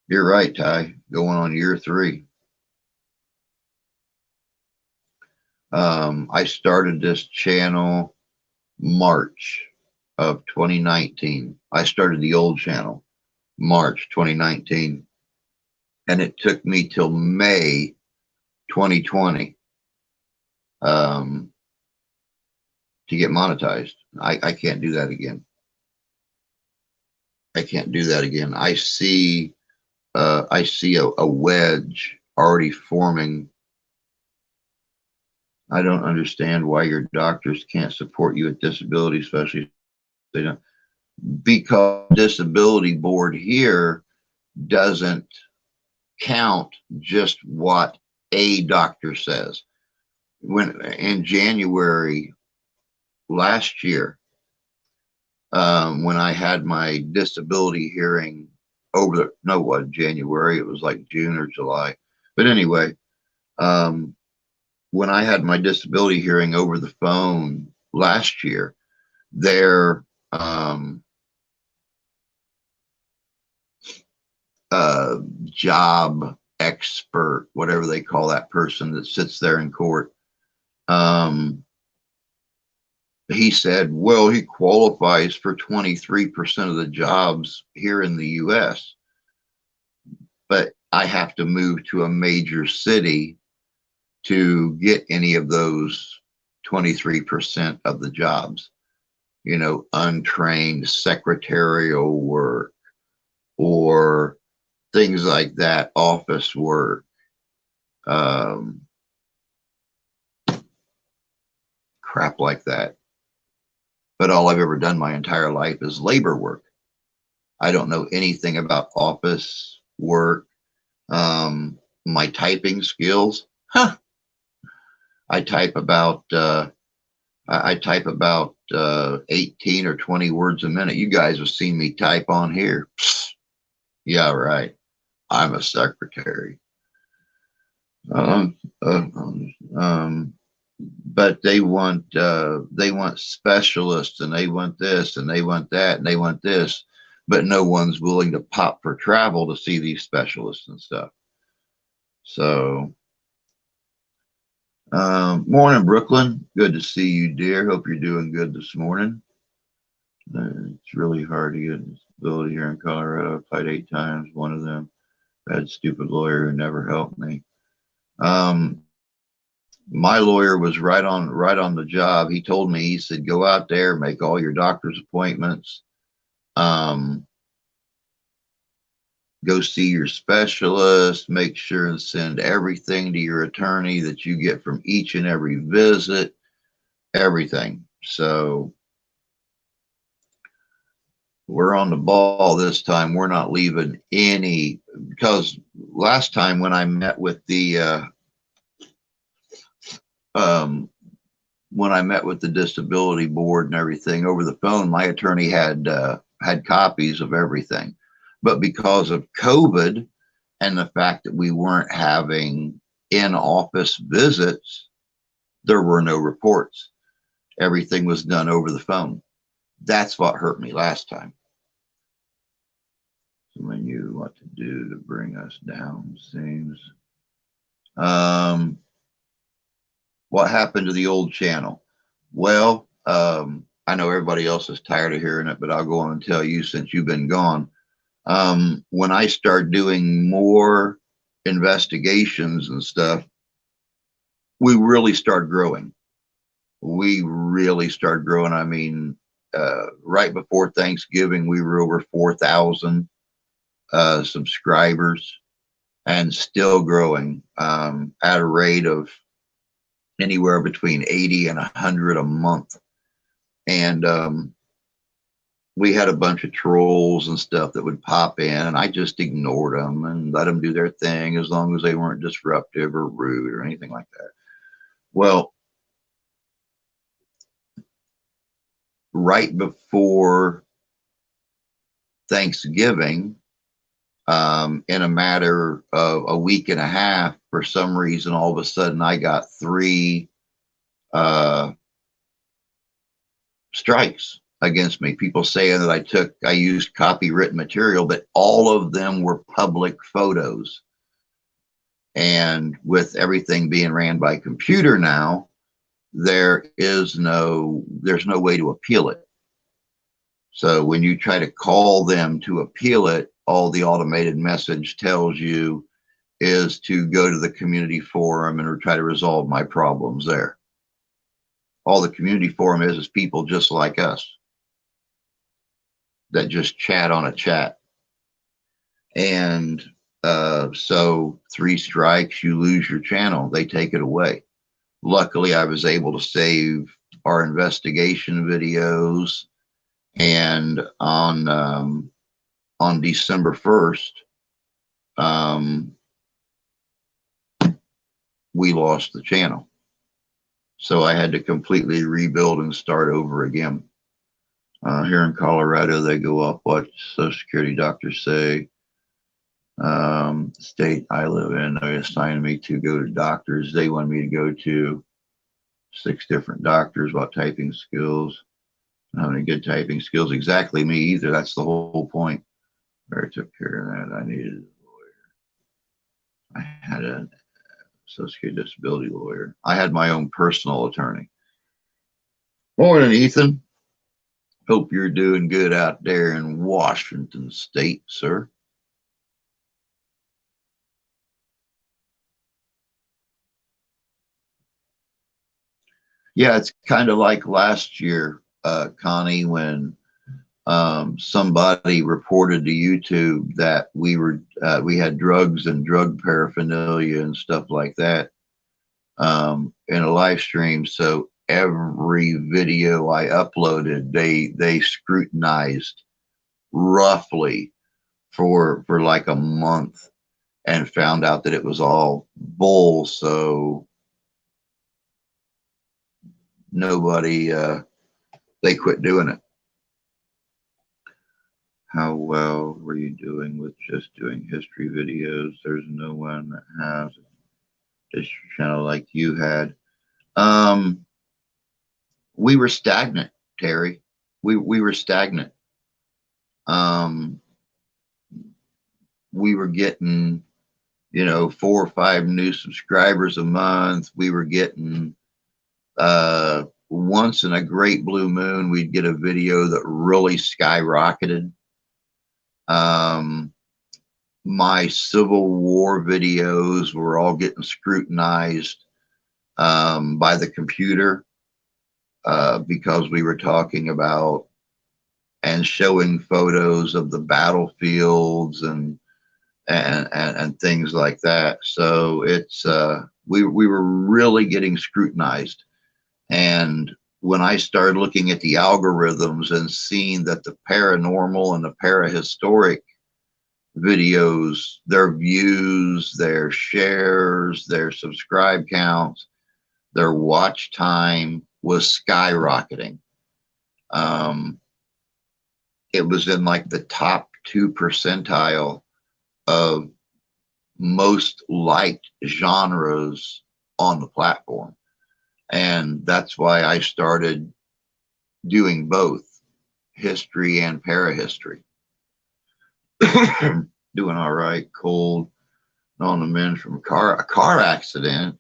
You're right, Ty. Going on year 3. I started this channel March of 2019. I started the old channel March 2019, and it took me till May 2020 to get monetized. I can't do that again. I can't do that again. I see a wedge already forming. I don't understand why your doctors can't support you with disability, especially if they don't. Because disability board here doesn't count just what a doctor says. When in January last year, when I had my disability hearing over the, no, what, January, it was like June or July. But anyway, when I had my disability hearing over the phone last year, their job expert, whatever they call that person that sits there in court, he said, well, he qualifies for 23% of the jobs here in the US, but I have to move to a major city to get any of those 23% of the jobs. You know, untrained secretarial work or things like that, office work, crap like that. But all I've ever done my entire life is labor work. I don't know anything about office work. My typing skills, I type about 18 or 20 words a minute. You guys have seen me type on here. Yeah, right. I'm a secretary. But they want specialists, and they want this, and they want that, and they want this, but no one's willing to pop for travel to see these specialists and stuff. So, morning, Brooklyn. Good to see you, dear. Hope you're doing good this morning. It's really hard to get a disability here in Colorado. I applied 8 times. One of them, bad, stupid lawyer who never helped me. My lawyer was right on the job. He told me, he said, go out there, make all your doctor's appointments, go see your specialist, make sure and send everything to your attorney that you get from each and every visit, everything. So we're on the ball this time. We're not leaving any, because last time when I met with the um, when I met with the disability board and everything over the phone, my attorney had copies of everything, but because of COVID and the fact that we weren't having in-office visits, there were no reports. Everything was done over the phone. That's what hurt me last time. So when you what to do to bring us down seems. What happened to the old channel? Well, I know everybody else is tired of hearing it, but I'll go on and tell you since you've been gone. When I start doing more investigations and stuff, we really start growing. We really start growing. I mean, right before Thanksgiving, we were over 4,000 subscribers and still growing at a rate of anywhere between 80 and 100 a month. And we had a bunch of trolls and stuff that would pop in, and I just ignored them and let them do their thing as long as they weren't disruptive or rude or anything like that. Well, right before Thanksgiving, in a matter of a week and a half, for some reason, all of a sudden, I got 3 strikes against me. People saying that I used copywritten material, but all of them were public photos. And with everything being ran by computer now, there's no way to appeal it. So when you try to call them to appeal it, all the automated message tells you is to go to the community forum and try to resolve my problems there. All the community forum is people just like us that just chat on a chat. And so 3 strikes, you lose your channel. They take it away. Luckily, I was able to save our investigation videos, and on December 1st, we lost the channel. So I had to completely rebuild and start over again. Here in Colorado, they go up what Social Security doctors say. State I live in, they assigned me to go to doctors. They wanted me to go to 6 different doctors about typing skills. Not having good typing skills, exactly me either. That's the whole point. I took care of that. I needed a lawyer. I had a Social Security disability lawyer. I had my own personal attorney. Morning, Ethan. Hope you're doing good out there in Washington State, sir. Yeah, it's kind of like last year, Connie, when somebody reported to YouTube that we had drugs and drug paraphernalia and stuff like that in a live stream. So every video I uploaded, they scrutinized roughly for like a month and found out that it was all bull. So nobody, they quit doing it. How well were you doing with just doing history videos? There's no one that has this channel like you had. We were stagnant, Terry. We were stagnant. We were getting, 4 or 5 new subscribers a month. We were getting once in a great blue moon, we'd get a video that really skyrocketed. My Civil War videos were all getting scrutinized by the computer because we were talking about and showing photos of the battlefields and things like that. So it's we were really getting scrutinized, and when I started looking at the algorithms and seeing that the paranormal and the parahistoric videos, their views, their shares, their subscribe counts, their watch time was skyrocketing. Um, it was in like the top 2 percentile of most liked genres on the platform. And that's why I started doing both history and parahistory. Doing all right, cold, on the mend from a car accident.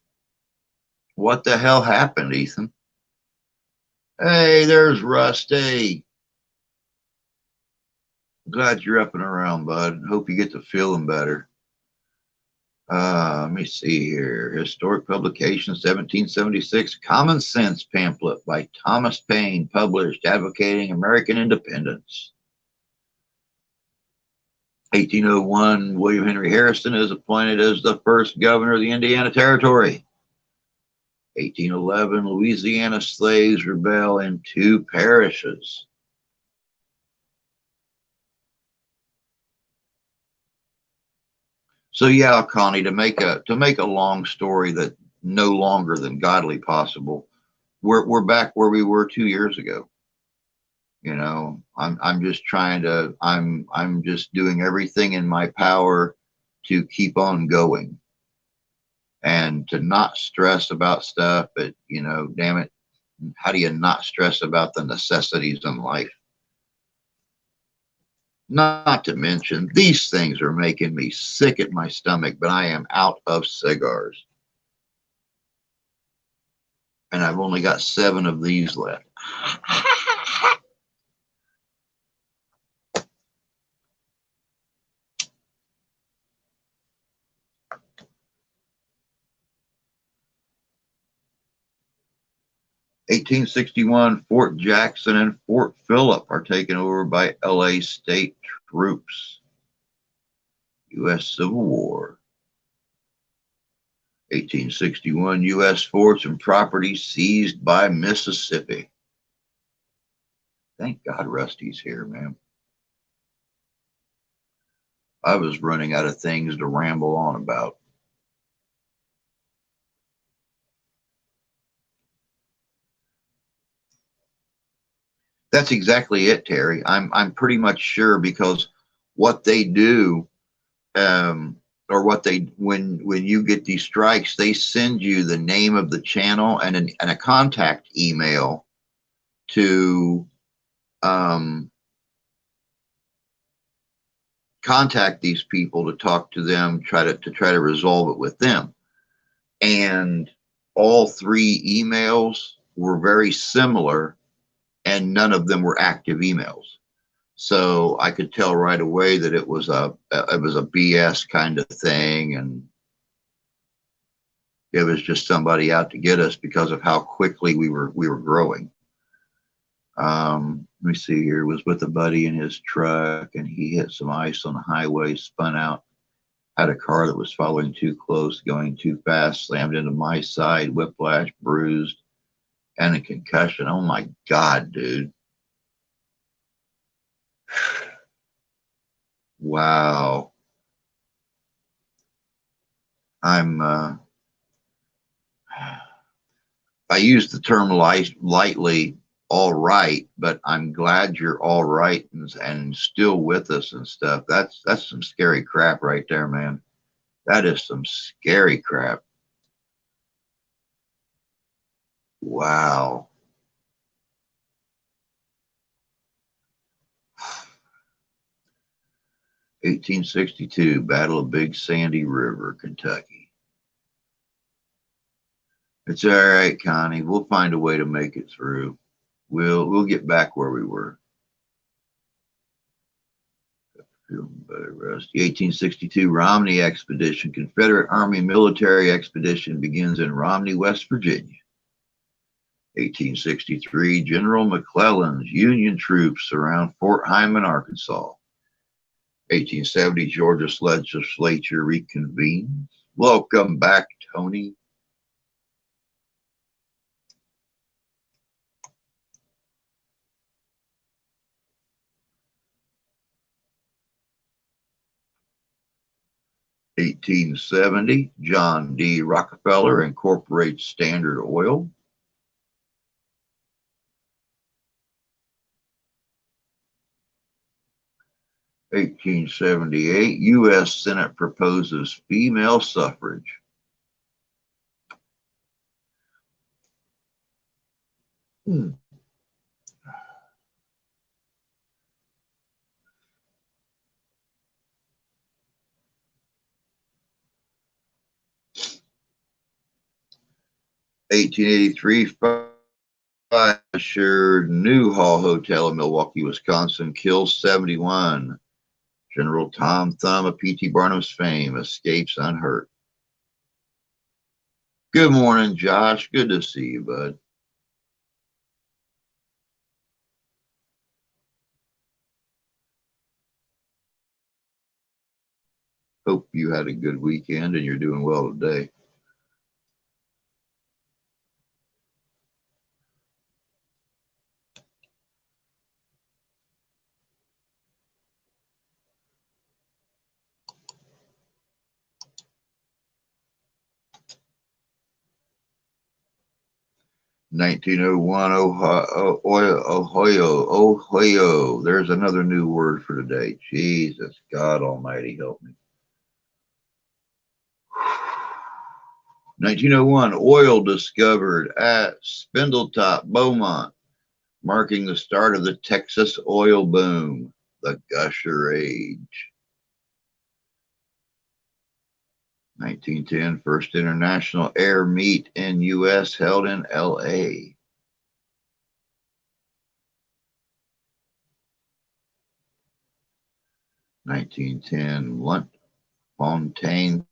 What the hell happened, Ethan? Hey, there's Rusty. Glad you're up and around, bud. Hope you get to feeling better. Let me see here. Historic publication, 1776, Common Sense pamphlet by Thomas Paine, published advocating American independence. 1801, William Henry Harrison is appointed as the first governor of the Indiana Territory. 1811, Louisiana slaves rebel in 2 parishes. So yeah, Connie, to make a long story that no longer than godly possible, we're back where we were 2 years ago. You know, I'm just trying to I'm just doing everything in my power to keep on going and to not stress about stuff. But you know, damn it, how do you not stress about the necessities in life? Not to mention, these things are making me sick at my stomach, but I am out of cigars. And I've only got 7 of these left. 1861, Fort Jackson and Fort Phillip are taken over by LA state troops. U.S. Civil War. 1861, U.S. forts and property seized by Mississippi. Thank God Rusty's here, man. I was running out of things to ramble on about. That's exactly it, Terry. I'm pretty much sure because what they do, or what they when you get these strikes, they send you the name of the channel and a contact email to contact these people to talk to them, try to resolve it with them. And all 3 emails were very similar, and none of them were active emails. So I could tell right away that it was a BS kind of thing, and it was just somebody out to get us because of how quickly we were growing. Let me see here. Was with a buddy in his truck, and he hit some ice on the highway, spun out, had a car that was following too close, going too fast, slammed into my side, whiplash, bruised, and a concussion. Oh my God, dude. Wow. I use the term lightly, all right, but I'm glad you're all right and still with us and stuff. That's some scary crap right there, man. That is some scary crap. Wow. (1862) Battle of Big Sandy River, Kentucky. It's all right, Connie. We'll find a way to make it through. We'll get back where we were. The 1862 Romney Expedition, Confederate Army military expedition, begins in Romney, West Virginia. 1863, General McClellan's Union troops surround Fort Hyman, Arkansas. 1870, Georgia legislature reconvenes. Welcome back, Tony. 1870, John D. Rockefeller incorporates Standard Oil. 1878, U.S. Senate proposes female suffrage. 1883, fire assured Newhall Hotel in Milwaukee, Wisconsin, kills 71. General Tom Thumb of P.T. Barnum's fame escapes unhurt. Good morning, Josh. Good to see you, bud. Hope you had a good weekend and you're doing well today. (1901) Ohio. There's another new word for today. Jesus, God Almighty, help me. 1901, oil discovered at Spindletop, Beaumont, marking the start of the Texas oil boom, the Gusher Age. 1910, first international air meet in U.S. held in L.A. 1910, Fontaine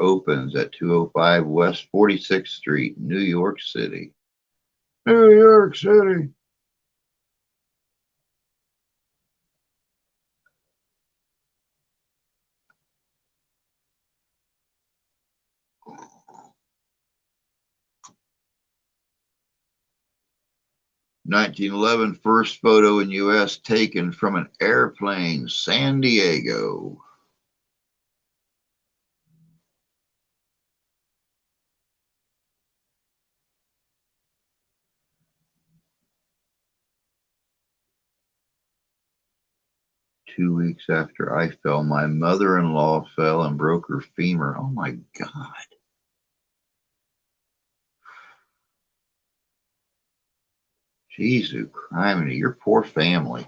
opens at 205 West 46th Street, New York City. New York City. 1911, first photo in U.S. taken from an airplane, San Diego. 2 weeks after I fell, my mother-in-law fell and broke her femur. Oh my God. Jesus criminy, your poor family.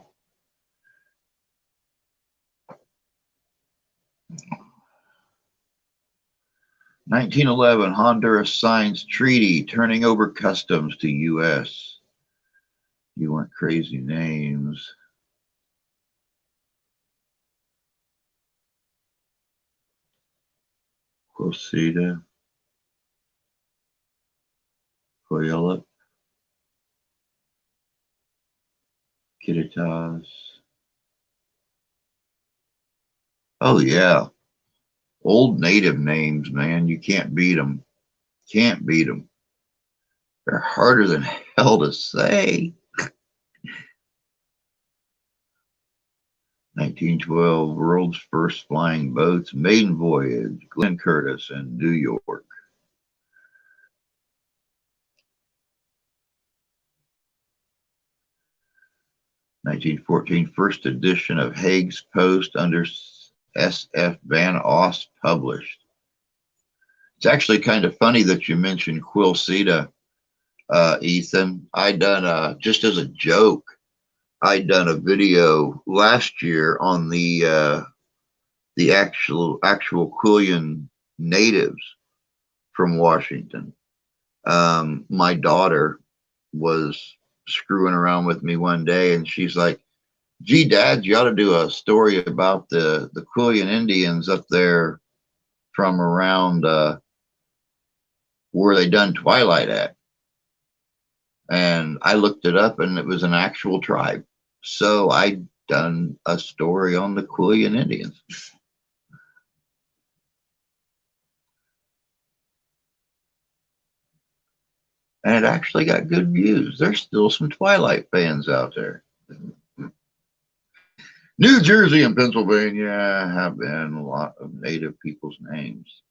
1911, Honduras signs treaty turning over customs to U.S. You want crazy names. Cosita, Coyola, Kittitas. Oh, yeah. Old native names, man. You can't beat them. Can't beat them. They're harder than hell to say. 1912, world's first flying boats, maiden voyage, Glenn Curtis in New York. 1914, first edition of Haig's Post under S.F. Van Ost published. It's actually kind of funny that you mentioned Quilceda, Ethan. I done just as a joke. I done a video last year on the actual Quillian natives from Washington. My daughter was screwing around with me one day, and she's like, "Gee, Dad, you ought to do a story about the Quillian Indians up there from around where they done Twilight at." And I looked it up, and it was an actual tribe. So I done a story on the Quillian Indians. And it actually got good views. There's still some Twilight fans out there. New Jersey and Pennsylvania have been a lot of native people's names.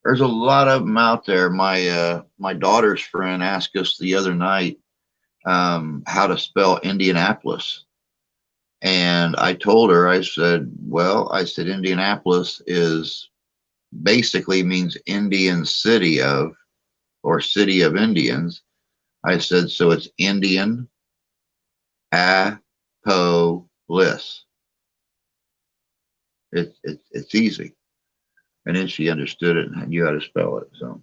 There's a lot of them out there. My daughter's friend asked us the other night how to spell Indianapolis. And I told her, I said, well, I said, Indianapolis is basically means Indian city of, or city of Indians. I said, so it's Indian Apolis. It's easy. And then she understood it and knew how to spell it. So,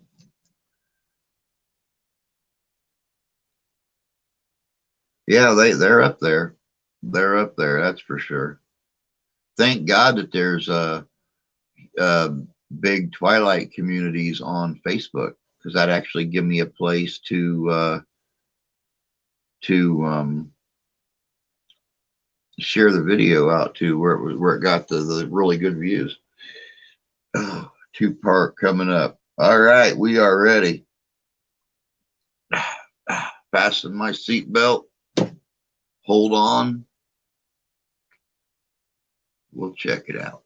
yeah, they're up there. They're up there. That's for sure. Thank God that there's uh, big Twilight communities on Facebook, because that actually give me a place to share the video out to where it got the really good views. Oh, two-part coming up. All right, we are ready. Fasten my seatbelt. Hold on. We'll check it out.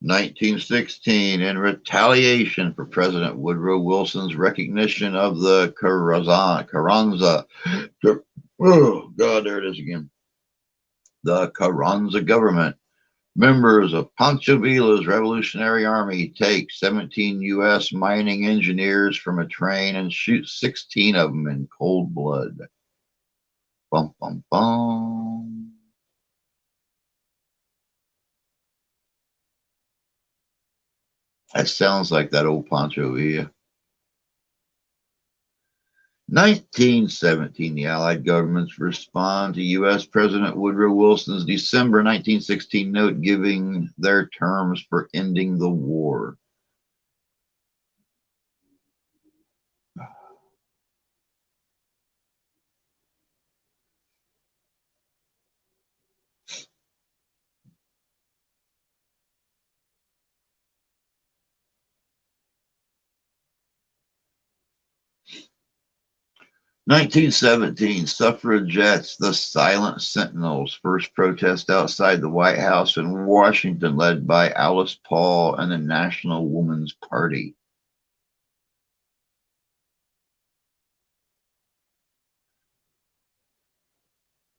"1916, in retaliation for President Woodrow Wilson's recognition of the Carranza, oh God, there it is again. The Carranza government, members of Pancho Villa's Revolutionary Army take 17 U.S. mining engineers from a train and shoot 16 of them in cold blood." Bum, bum, bum. That sounds like that old Pancho Villa. 1917, the Allied governments respond to U.S. President Woodrow Wilson's December 1916 note giving their terms for ending the war. "1917, suffragettes, the Silent Sentinels, first protest outside the White House in Washington, led by Alice Paul and the National Woman's Party."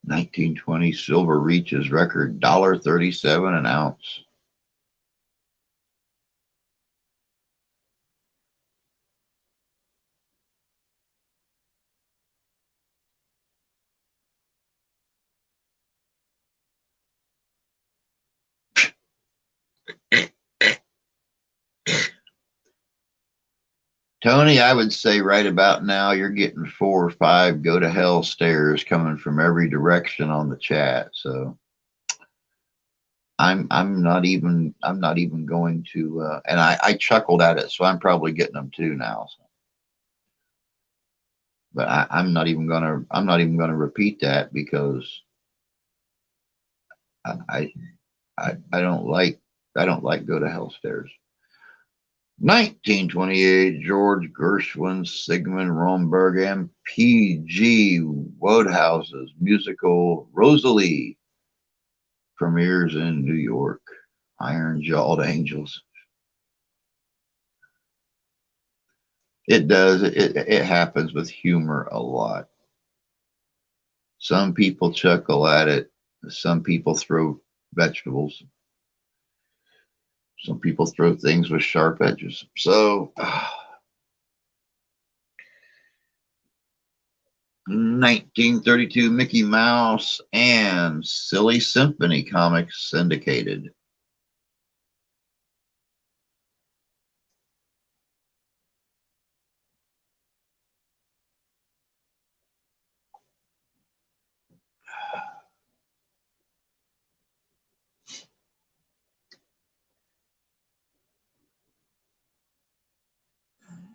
"1920, silver reaches record $1.37 an ounce." 'Tony, I would say right about now you're getting 4 or 5 go to hell stares coming from every direction on the chat. So I'm not even going to and I chuckled at it, so I'm probably getting them too now. So. But I'm not even gonna repeat that, because I I don't like go to hell stares. 1928, George Gershwin, Sigmund Romberg, and P.G. Wodehouse's musical Rosalie premieres in New York. Iron-jawed angels. It does. It happens with humor a lot. Some people chuckle at it. Some people throw vegetables. Some people throw things with sharp edges. So, 1932, Mickey Mouse and Silly Symphony comics syndicated.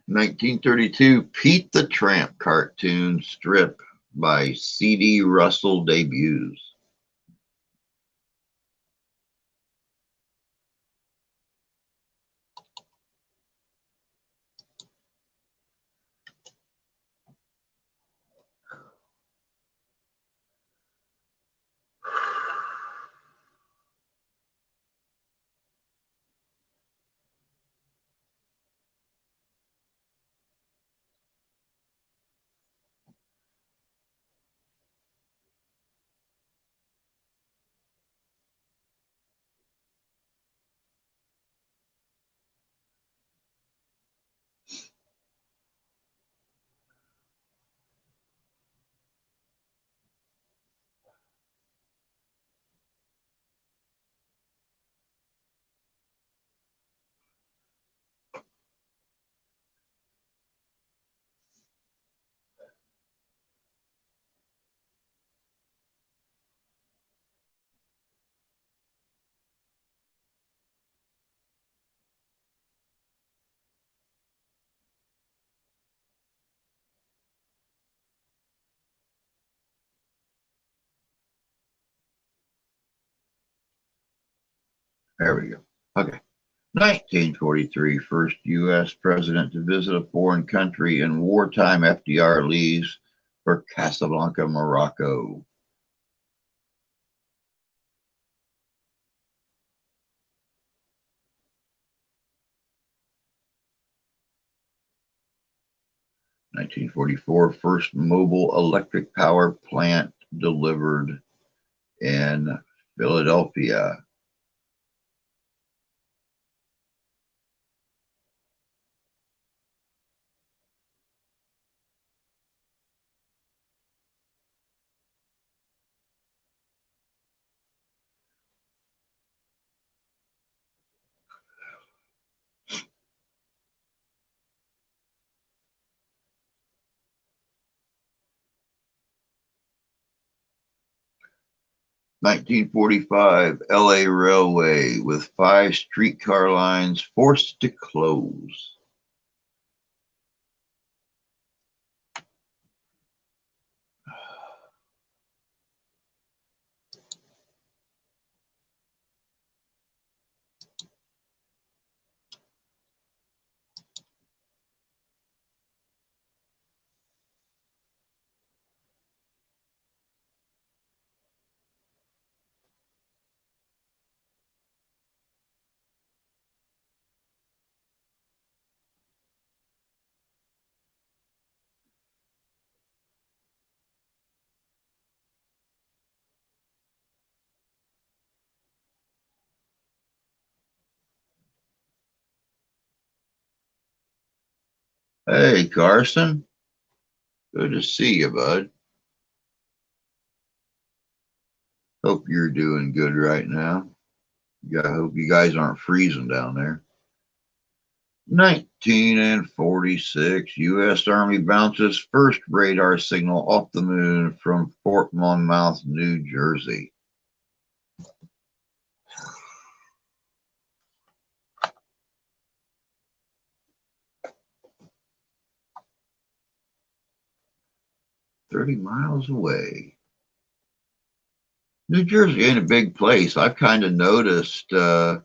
1932, Pete the Tramp cartoon strip by C.D. Russell debuts. There we go. Okay. 1943, first U.S. president to visit a foreign country in wartime. FDR leaves for Casablanca, Morocco. 1944, first mobile electric power plant delivered in Philadelphia. 1945, LA Railway with 5 streetcar lines forced to close. 'Hey, Carson. Good to see you, bud. Hope you're doing good right now. I hope you guys aren't freezing down there. 1946, U.S. Army bounces first radar signal off the moon from Fort Monmouth, New Jersey. 30 miles away. New Jersey ain't a big place. I've kind of noticed that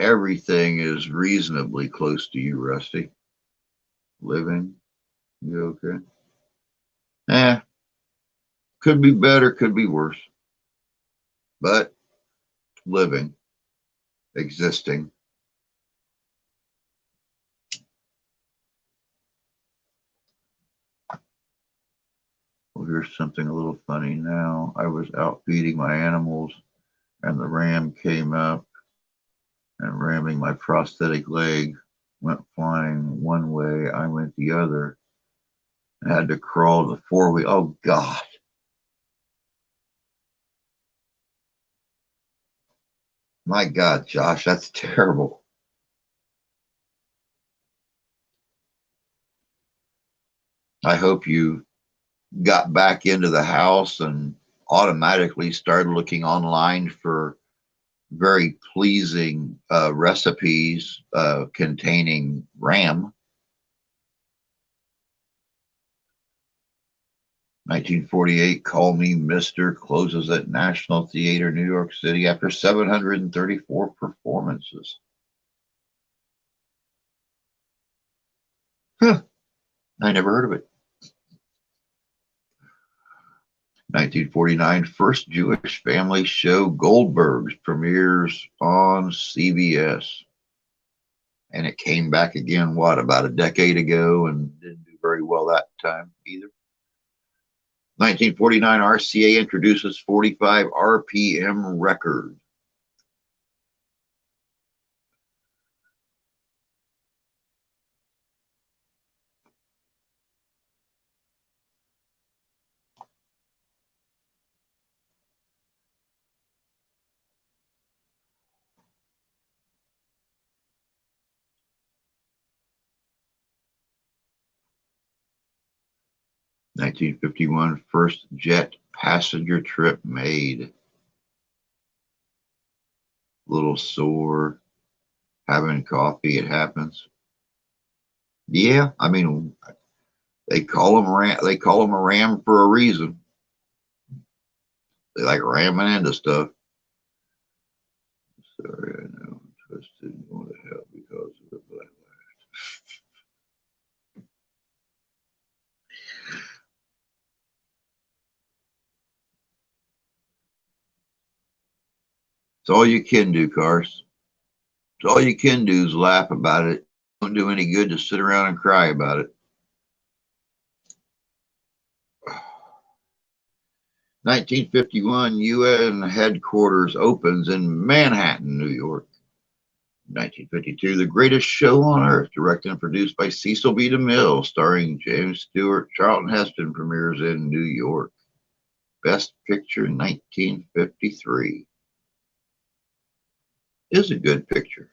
everything is reasonably close to you, Rusty. Living, you okay? Eh, could be better, could be worse. But living, existing. Well, here's something a little funny now. I was out feeding my animals, and the ram came up and ramming my prosthetic leg, went flying one way, I went the other. I had to crawl to the 4-wheel. Oh, God. My God, Josh, that's terrible. I hope you got back into the house and automatically started looking online for very pleasing recipes containing RAM. 1948, Call Me Mister closes at National Theater, New York City after 734 performances. Huh, I never heard of it. 1949, first Jewish family show Goldbergs premieres on CBS. And it came back again, what, about a decade ago, and didn't do very well that time either. 1949, RCA introduces 45 RPM record. 1951, first jet passenger trip made. Little sore, having coffee, it happens. Yeah, I mean, they call them a ram for a reason. They like ramming into stuff. Sorry, I know. Twisted didn't want to help because of the black. It's all you can do, Cars. It's all you can do is laugh about it. Don't do any good to sit around and cry about it. 1951 UN headquarters opens in Manhattan, New York. 1952, The Greatest Show on Earth, directed and produced by Cecil B. DeMille, starring James Stewart, Charlton Heston, premieres in New York. Best Picture 1953. Is a good picture.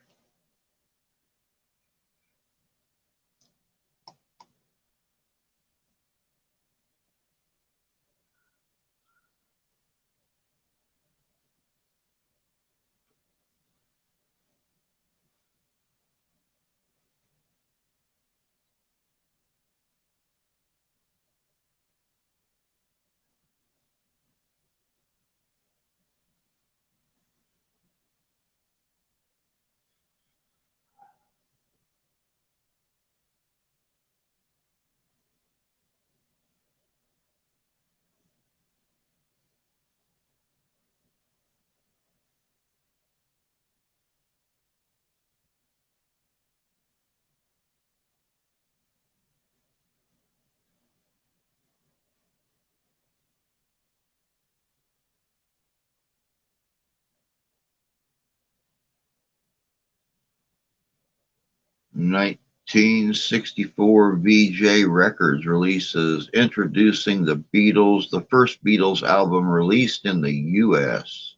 1964 VJ Records releases Introducing the Beatles, the first Beatles album released in the U.S.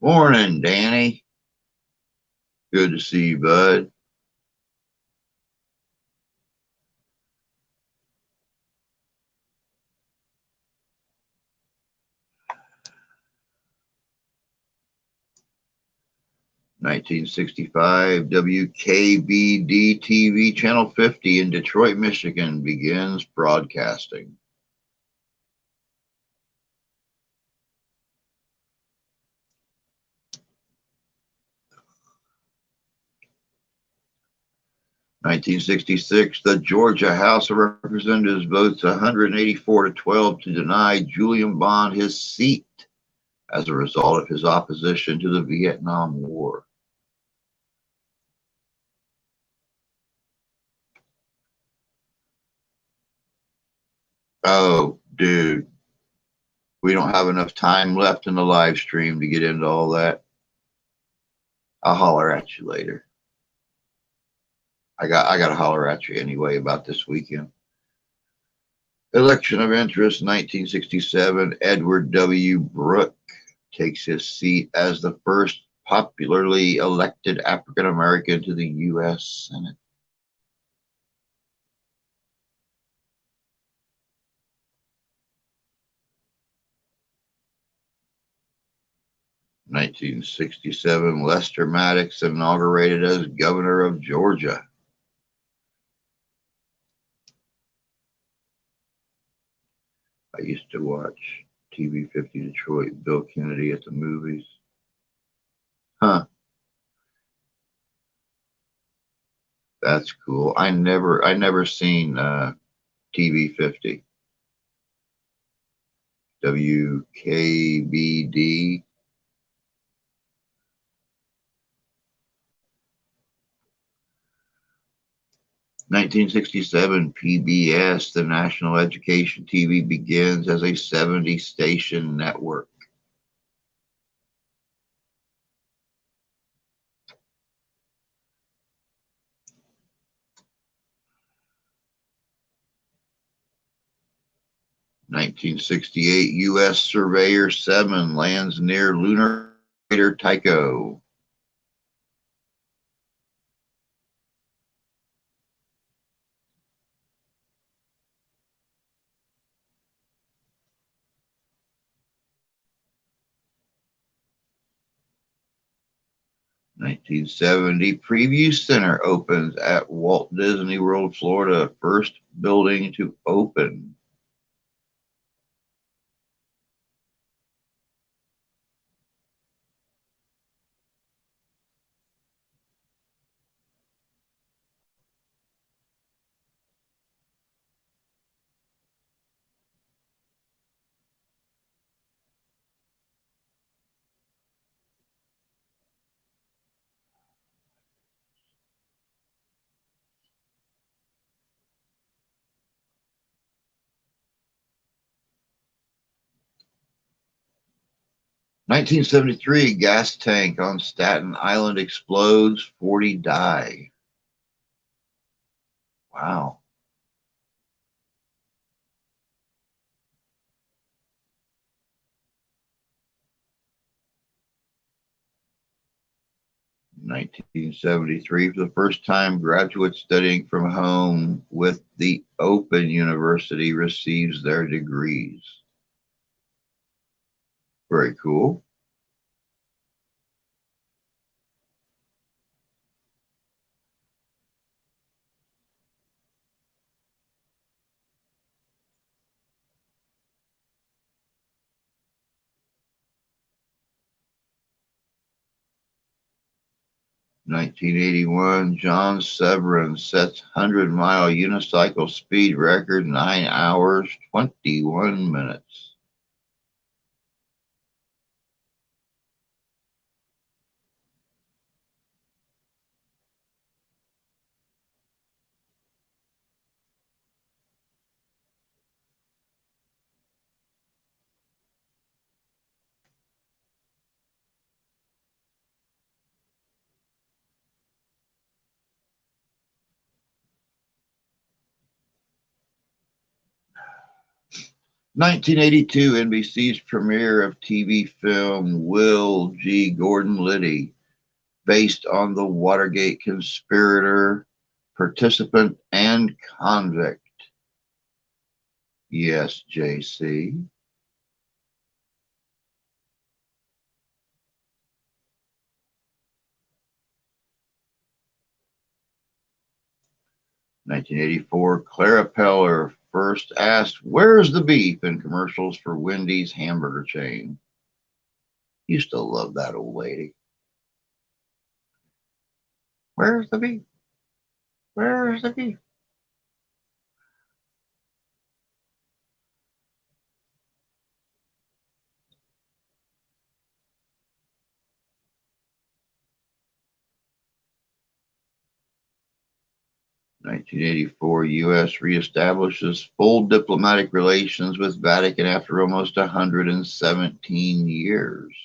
Morning, Danny. Good to see you, bud. 1965, WKBD-TV Channel 50 in Detroit, Michigan begins broadcasting. 1966, the Georgia House of Representatives votes 184 to 12 to deny Julian Bond his seat as a result of his opposition to the Vietnam War. Oh, dude, we don't have enough time left in the live stream to get into all that. I'll holler at you later. I got to holler at you anyway about this weekend. Election of interest, 1967. Edward W. Brooke takes his seat as the first popularly elected African American to the U.S. Senate. In 1967, Lester Maddox inaugurated as governor of Georgia. I used to watch TV 50 Detroit, Bill Kennedy at the movies. Huh. That's cool. I never seen TV 50. WKBD. (1967) PBS, the national education TV, begins as a 70-station network. 1968, U.S. Surveyor 7 lands near lunar crater Tycho. 1970, Preview Center opens at Walt Disney World, Florida, first building to open. 1973, gas tank on Staten Island explodes, 40 die. Wow. 1973, for the first time, graduates studying from home with the Open University receives their degrees. Very cool. 1981, John Severin sets 100-mile unicycle speed record, 9 hours, 21 minutes. 1982, NBC's premiere of TV film Will G. Gordon Liddy, based on the Watergate conspirator, participant, and convict. Yes, JC. 1984, Clara Peller first asked, "Where's the beef?" in commercials for Wendy's hamburger chain. Used to love that old lady. Where's the beef? Where's the beef? 1984, U.S. reestablishes full diplomatic relations with Vatican after almost 117 years.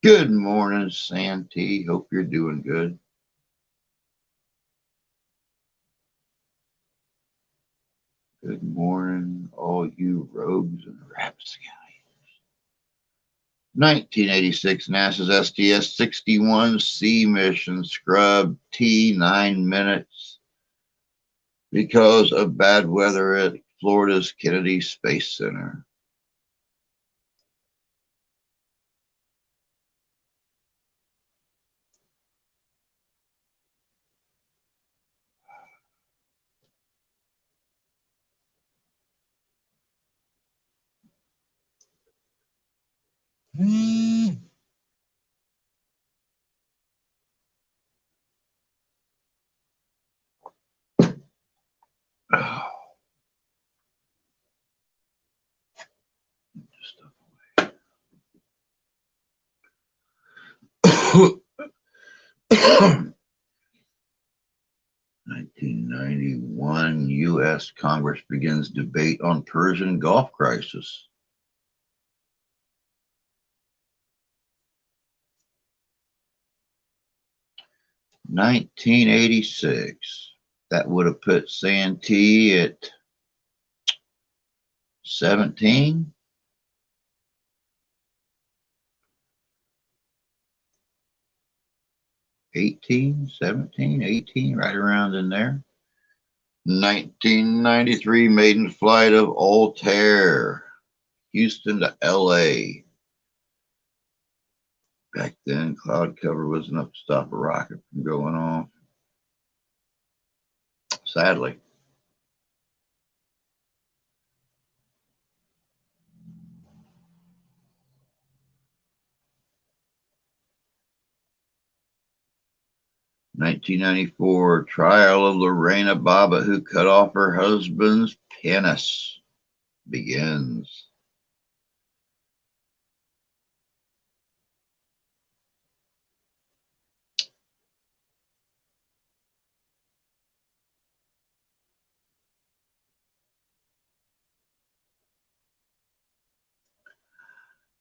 Good morning, Santee. Hope you're doing good. Good morning, all you rogues and rapscallions. 1986, NASA's STS-61C mission scrubbed T 9 minutes because of bad weather at Florida's Kennedy Space Center. Oh, 1991, U.S. Congress begins debate on Persian Gulf crisis. 1986, that would have put Santee at 17. 18, 17, 18, right around in there. 1993, maiden flight of Altair, Houston to LA. Back then, cloud cover was enough to stop a rocket from going off. Sadly. 1994, trial of Lorena Bobbitt, who cut off her husband's penis, begins.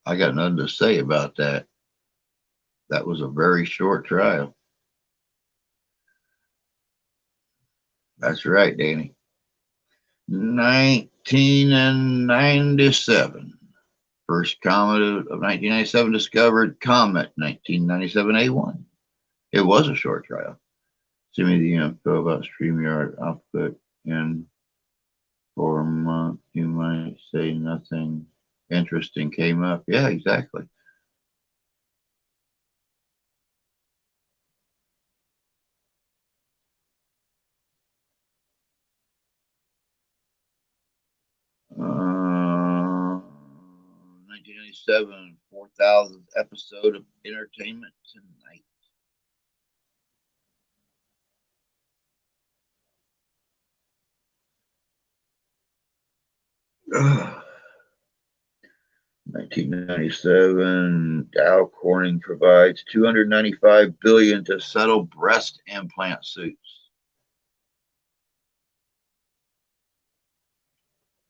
I got nothing to say about that. That was a very short trial. That's right, Danny. 1997. First comet of 1997 discovered, comet 1997 A1. It was a short trial. Send me the info about StreamYard. I'll put in for a month. You might say nothing interesting came up. Yeah, exactly. Uh, 1997, 4,000th episode of Entertainment Tonight. Ugh. 1997, Dow Corning provides 295 billion to settle breast implant suits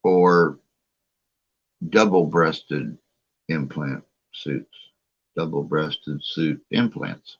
or double-breasted implant suits, double-breasted suit implants.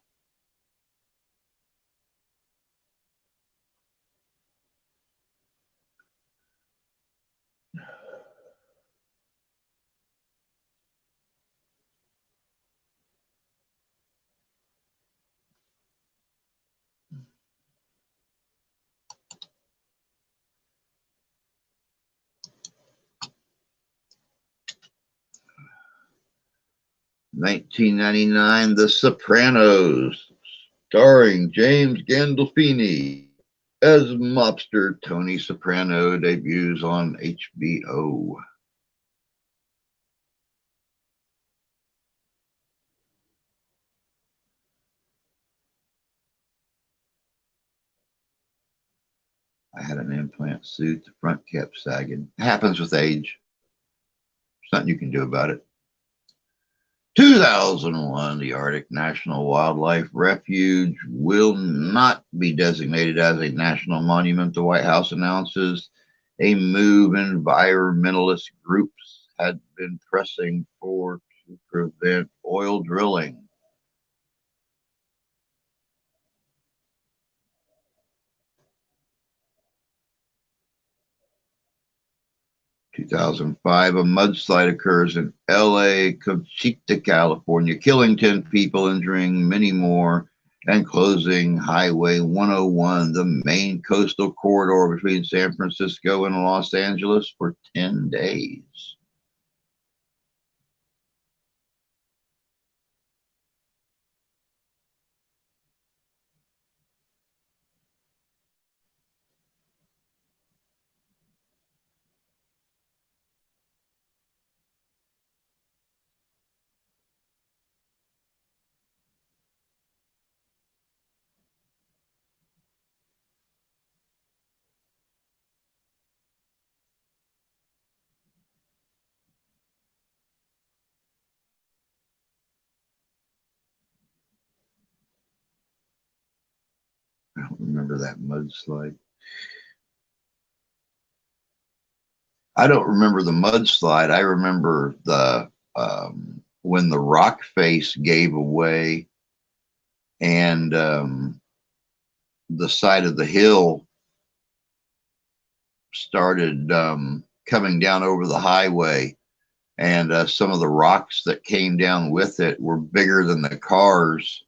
1999, The Sopranos, starring James Gandolfini as mobster Tony Soprano, debuts on HBO. I had an implant suit. The front kept sagging. It happens with age. There's nothing you can do about it. 2001, the Arctic National Wildlife Refuge will not be designated as a national monument. The White House announces a move environmentalist groups had been pressing for to prevent oil drilling. 2005, a mudslide occurs in LA, Conchita, California, killing 10 people, injuring many more, and closing Highway 101, the main coastal corridor between San Francisco and Los Angeles, for 10 days. I don't remember that mudslide. I don't remember the mudslide. I remember the when the rock face gave away and the side of the hill started coming down over the highway, and some of the rocks that came down with it were bigger than the cars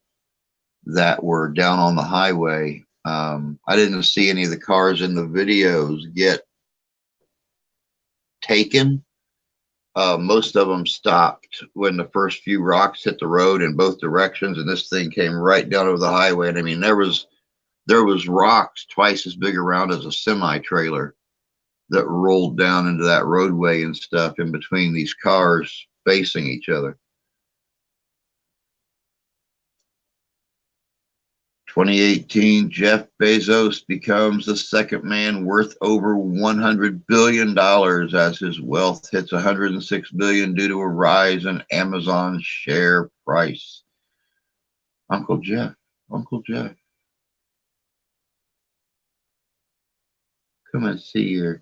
that were down on the highway. I didn't see any of the cars in the videos get taken. Most of them stopped when the first few rocks hit the road in both directions, and this thing came right down over the highway. And I mean, there was rocks twice as big around as a semi trailer that rolled down into that roadway and stuff in between these cars facing each other. 2018, Jeff Bezos becomes the second man worth over $100 billion as his wealth hits $106 billion due to a rise in Amazon's share price. Uncle Jeff, Uncle Jeff, come and see your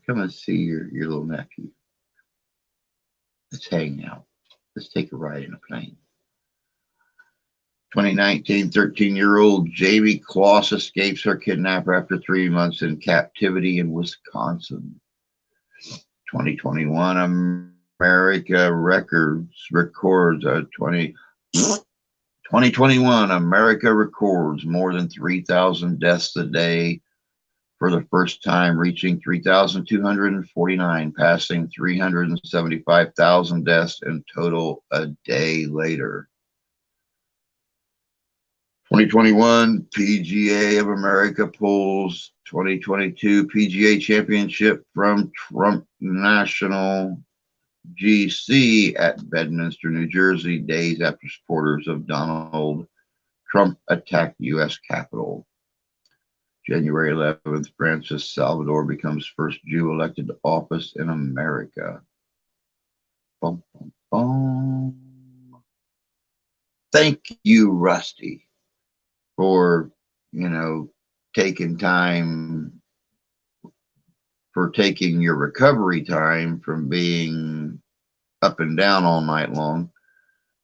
little nephew. Let's hang out. Let's take a ride in a plane. 2019, 13-year-old Jamie Kloss escapes her kidnapper after 3 months in captivity in Wisconsin. 2021, America records 2021, America records more than 3,000 deaths a day for the first time, reaching 3,249, passing 375,000 deaths in total a day later. 2021 PGA of America pulls 2022 PGA Championship from Trump National GC at Bedminster, New Jersey, days after supporters of Donald Trump attacked U.S. Capitol. January 11th, Francis Salvador becomes first Jew elected to office in America. Bum, bum, bum. Thank you, Rusty, for, taking time, for taking your recovery time from being up and down all night long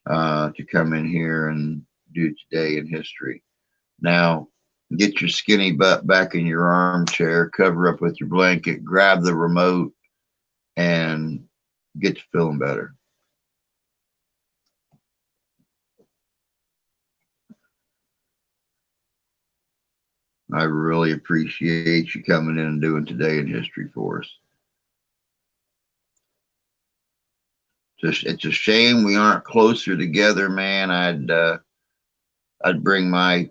to come in here and do Today in History. Now, get your skinny butt back in your armchair, cover up with your blanket, grab the remote, and get to feeling better. I really appreciate you coming in and doing Today in History for us. It's a shame we aren't closer together, man. I'd bring my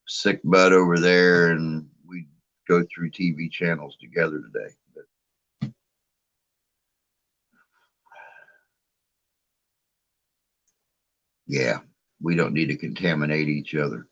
sick butt over there and we'd go through TV channels together today. But yeah, we don't need to contaminate each other.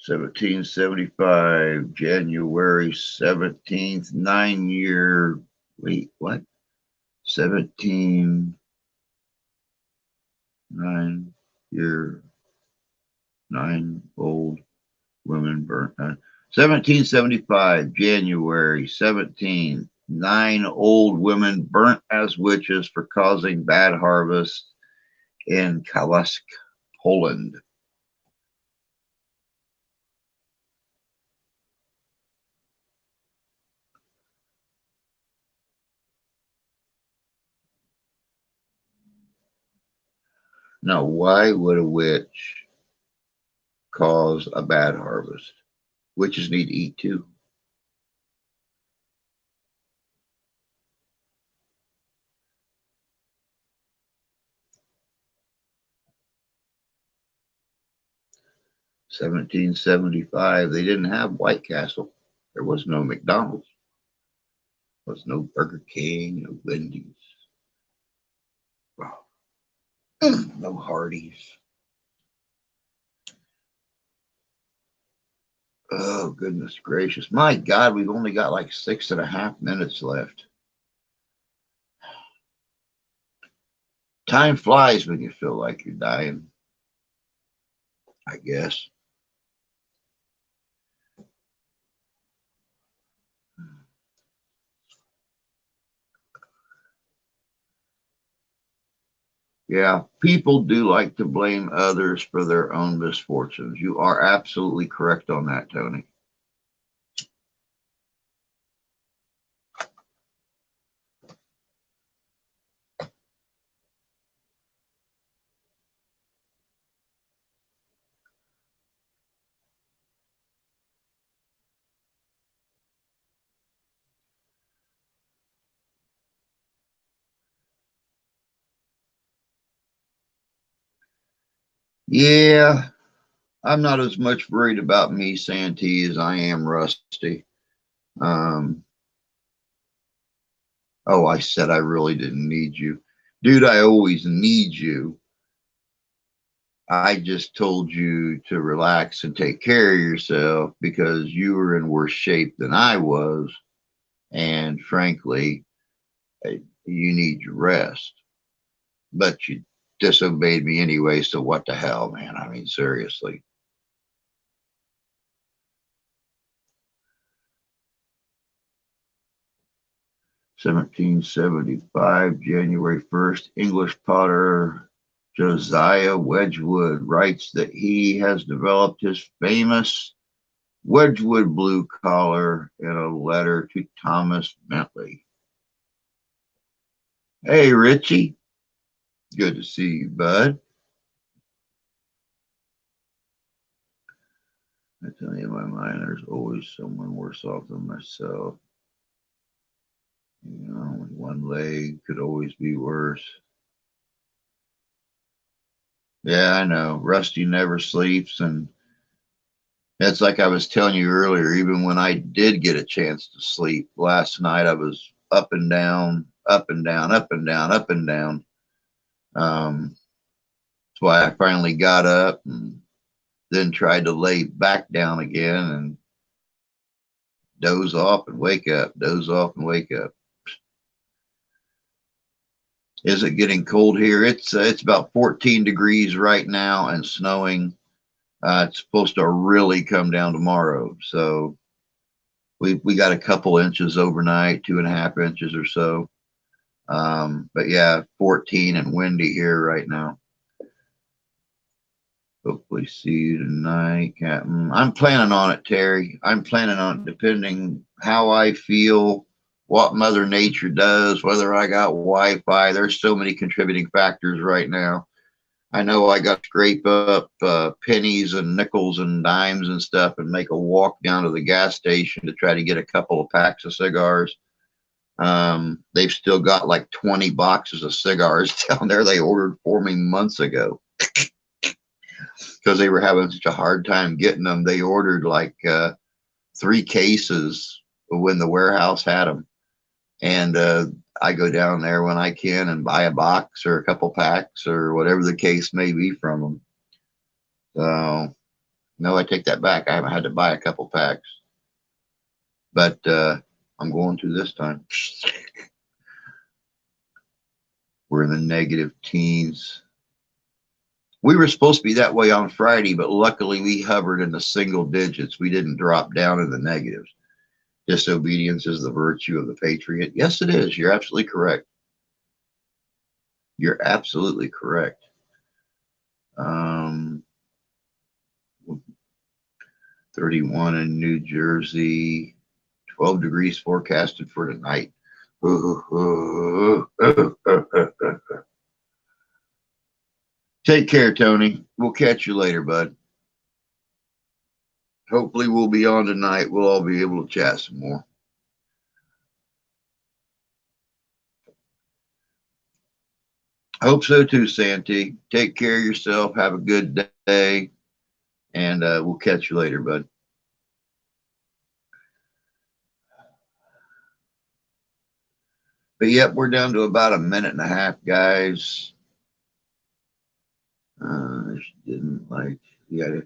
1775, January 17th, 9-year, wait, what? 9-year, 9 old women burnt. 1775, January 17th, 9 old women burnt as witches for causing bad harvest in Kalisk, Poland. Now, why would a witch cause a bad harvest? Witches need to eat too. (1775), they didn't have White Castle. There was no McDonald's. There was no Burger King, no Wendy's. No Hardee's. Oh, goodness gracious. My God, we've only got like 6.5 minutes left. Time flies when you feel like you're dying, I guess. Yeah, people do like to blame others for their own misfortunes. You are absolutely correct on that, Tony. Yeah, I'm not as much worried about me, Santee, as I am Rusty. Oh, I said I really didn't need you. Dude, I always need you. I just told you to relax and take care of yourself because you were in worse shape than I was. And frankly, you need your rest. but you disobeyed me anyway, so what the hell, man? I mean, seriously. (1775), January 1st, English potter Josiah Wedgwood writes that he has developed his famous Wedgwood blue collar in a letter to Thomas Bentley. Hey, Richie. Good to see you, bud. I tell you, in my mind, there's always someone worse off than myself. You know, one leg could always be worse. Yeah, I know. Rusty never sleeps. And it's like I was telling you earlier, even when I did get a chance to sleep last night, I was up and down, up and down, up and down, up and down. That's why I finally got up and then tried to lay back down again and doze off and wake up, doze off and wake up. Is it getting cold here? It's about 14 degrees right now and snowing. It's supposed to really come down tomorrow. So we got a couple inches overnight, 2.5 inches or so. But yeah, 14 and windy here right now. Hopefully see you tonight, Captain. I'm planning on it, Terry. I'm planning on it, depending how I feel, what Mother Nature does, whether I got Wi-Fi. There's so many contributing factors right now. I know I got to scrape up pennies and nickels and dimes and stuff and make a walk down to the gas station to try to get a couple of packs of cigars. They've still got like 20 boxes of cigars down there they ordered for me months ago because they were having such a hard time getting them. They ordered like 3 cases when the warehouse had them. And I go down there when I can and buy a box or a couple packs or whatever the case may be from them. So, no, I take that back. I haven't had to buy a couple packs, but I'm going to this time. We're in the negative teens. We were supposed to be that way on Friday, but luckily we hovered in the single digits. We didn't drop down in the negatives. Disobedience is the virtue of the patriot. Yes, it is. You're absolutely correct. You're absolutely correct. 31 in New Jersey, 12 degrees forecasted for tonight. Take care, Tony. We'll catch you later, bud. Hopefully we'll be on tonight. We'll all be able to chat some more. Hope so too, Santi. Take care of yourself. Have a good day. And we'll catch you later, bud. But yep, we're down to about a minute and a half, guys. Didn't like the idea.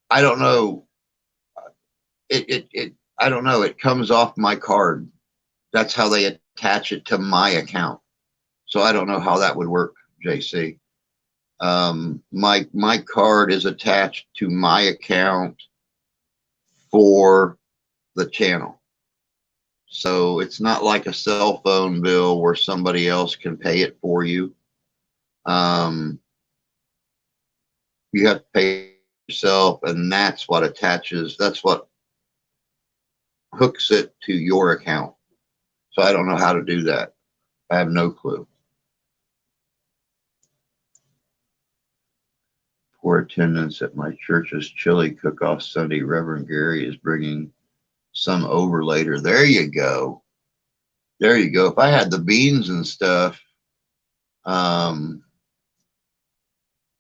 I don't know. I don't know. It comes off my card. That's how they attach it to my account. So I don't know how that would work, JC. My card is attached to my account for the channel. So it's not like a cell phone bill where somebody else can pay it for you. You have to pay yourself, and that's what attaches, that's what hooks it to your account. So I don't know how to do that. I have no clue. Poor attendance at my church's chili cook-off Sunday. Reverend Gary is bringing some over later. There you go. There you go. If I had the beans and stuff,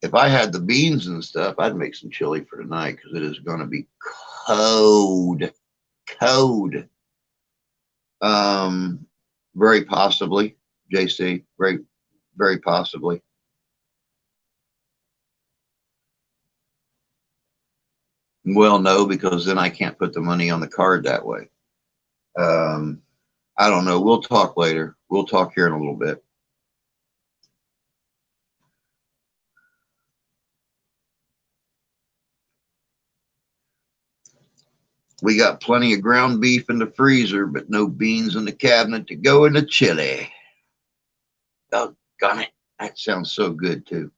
if I had the beans and stuff, I'd make some chili for tonight because it is going to be cold. Cold. Very possibly, JC. Very, very possibly. Well, no, because then I can't put the money on the card that way. I don't know. We'll talk later. We'll talk here in a little bit. We got plenty of ground beef in the freezer, but no beans in the cabinet to go in the chili. Doggone it. That sounds so good, too.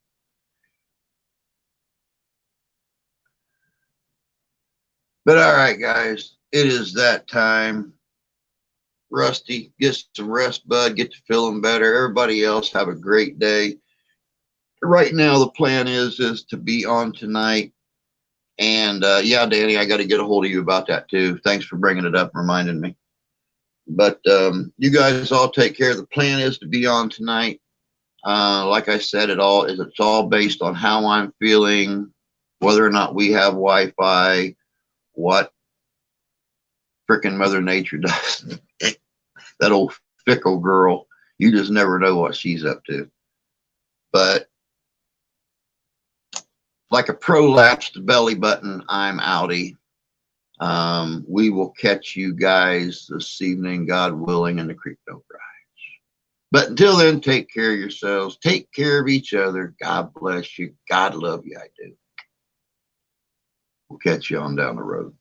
But all right, guys, it is that time. Rusty, get some rest, bud. Get to feeling better. Everybody else, have a great day. Right now, the plan is to be on tonight. And yeah, Danny, I got to get a hold of you about that too. Thanks for bringing it up and reminding me. But you guys all take care. The plan is to be on tonight. Like I said, it's all based on how I'm feeling, whether or not we have Wi-Fi, what frickin' Mother Nature does. That old fickle girl, you just never know what she's up to. But like a prolapsed belly button, I'm outie. We will catch you guys this evening, God willing, and the creek don't rise. But until then, take care of yourselves. Take care of each other. God bless you. God love you. I do. We'll catch you on down the road.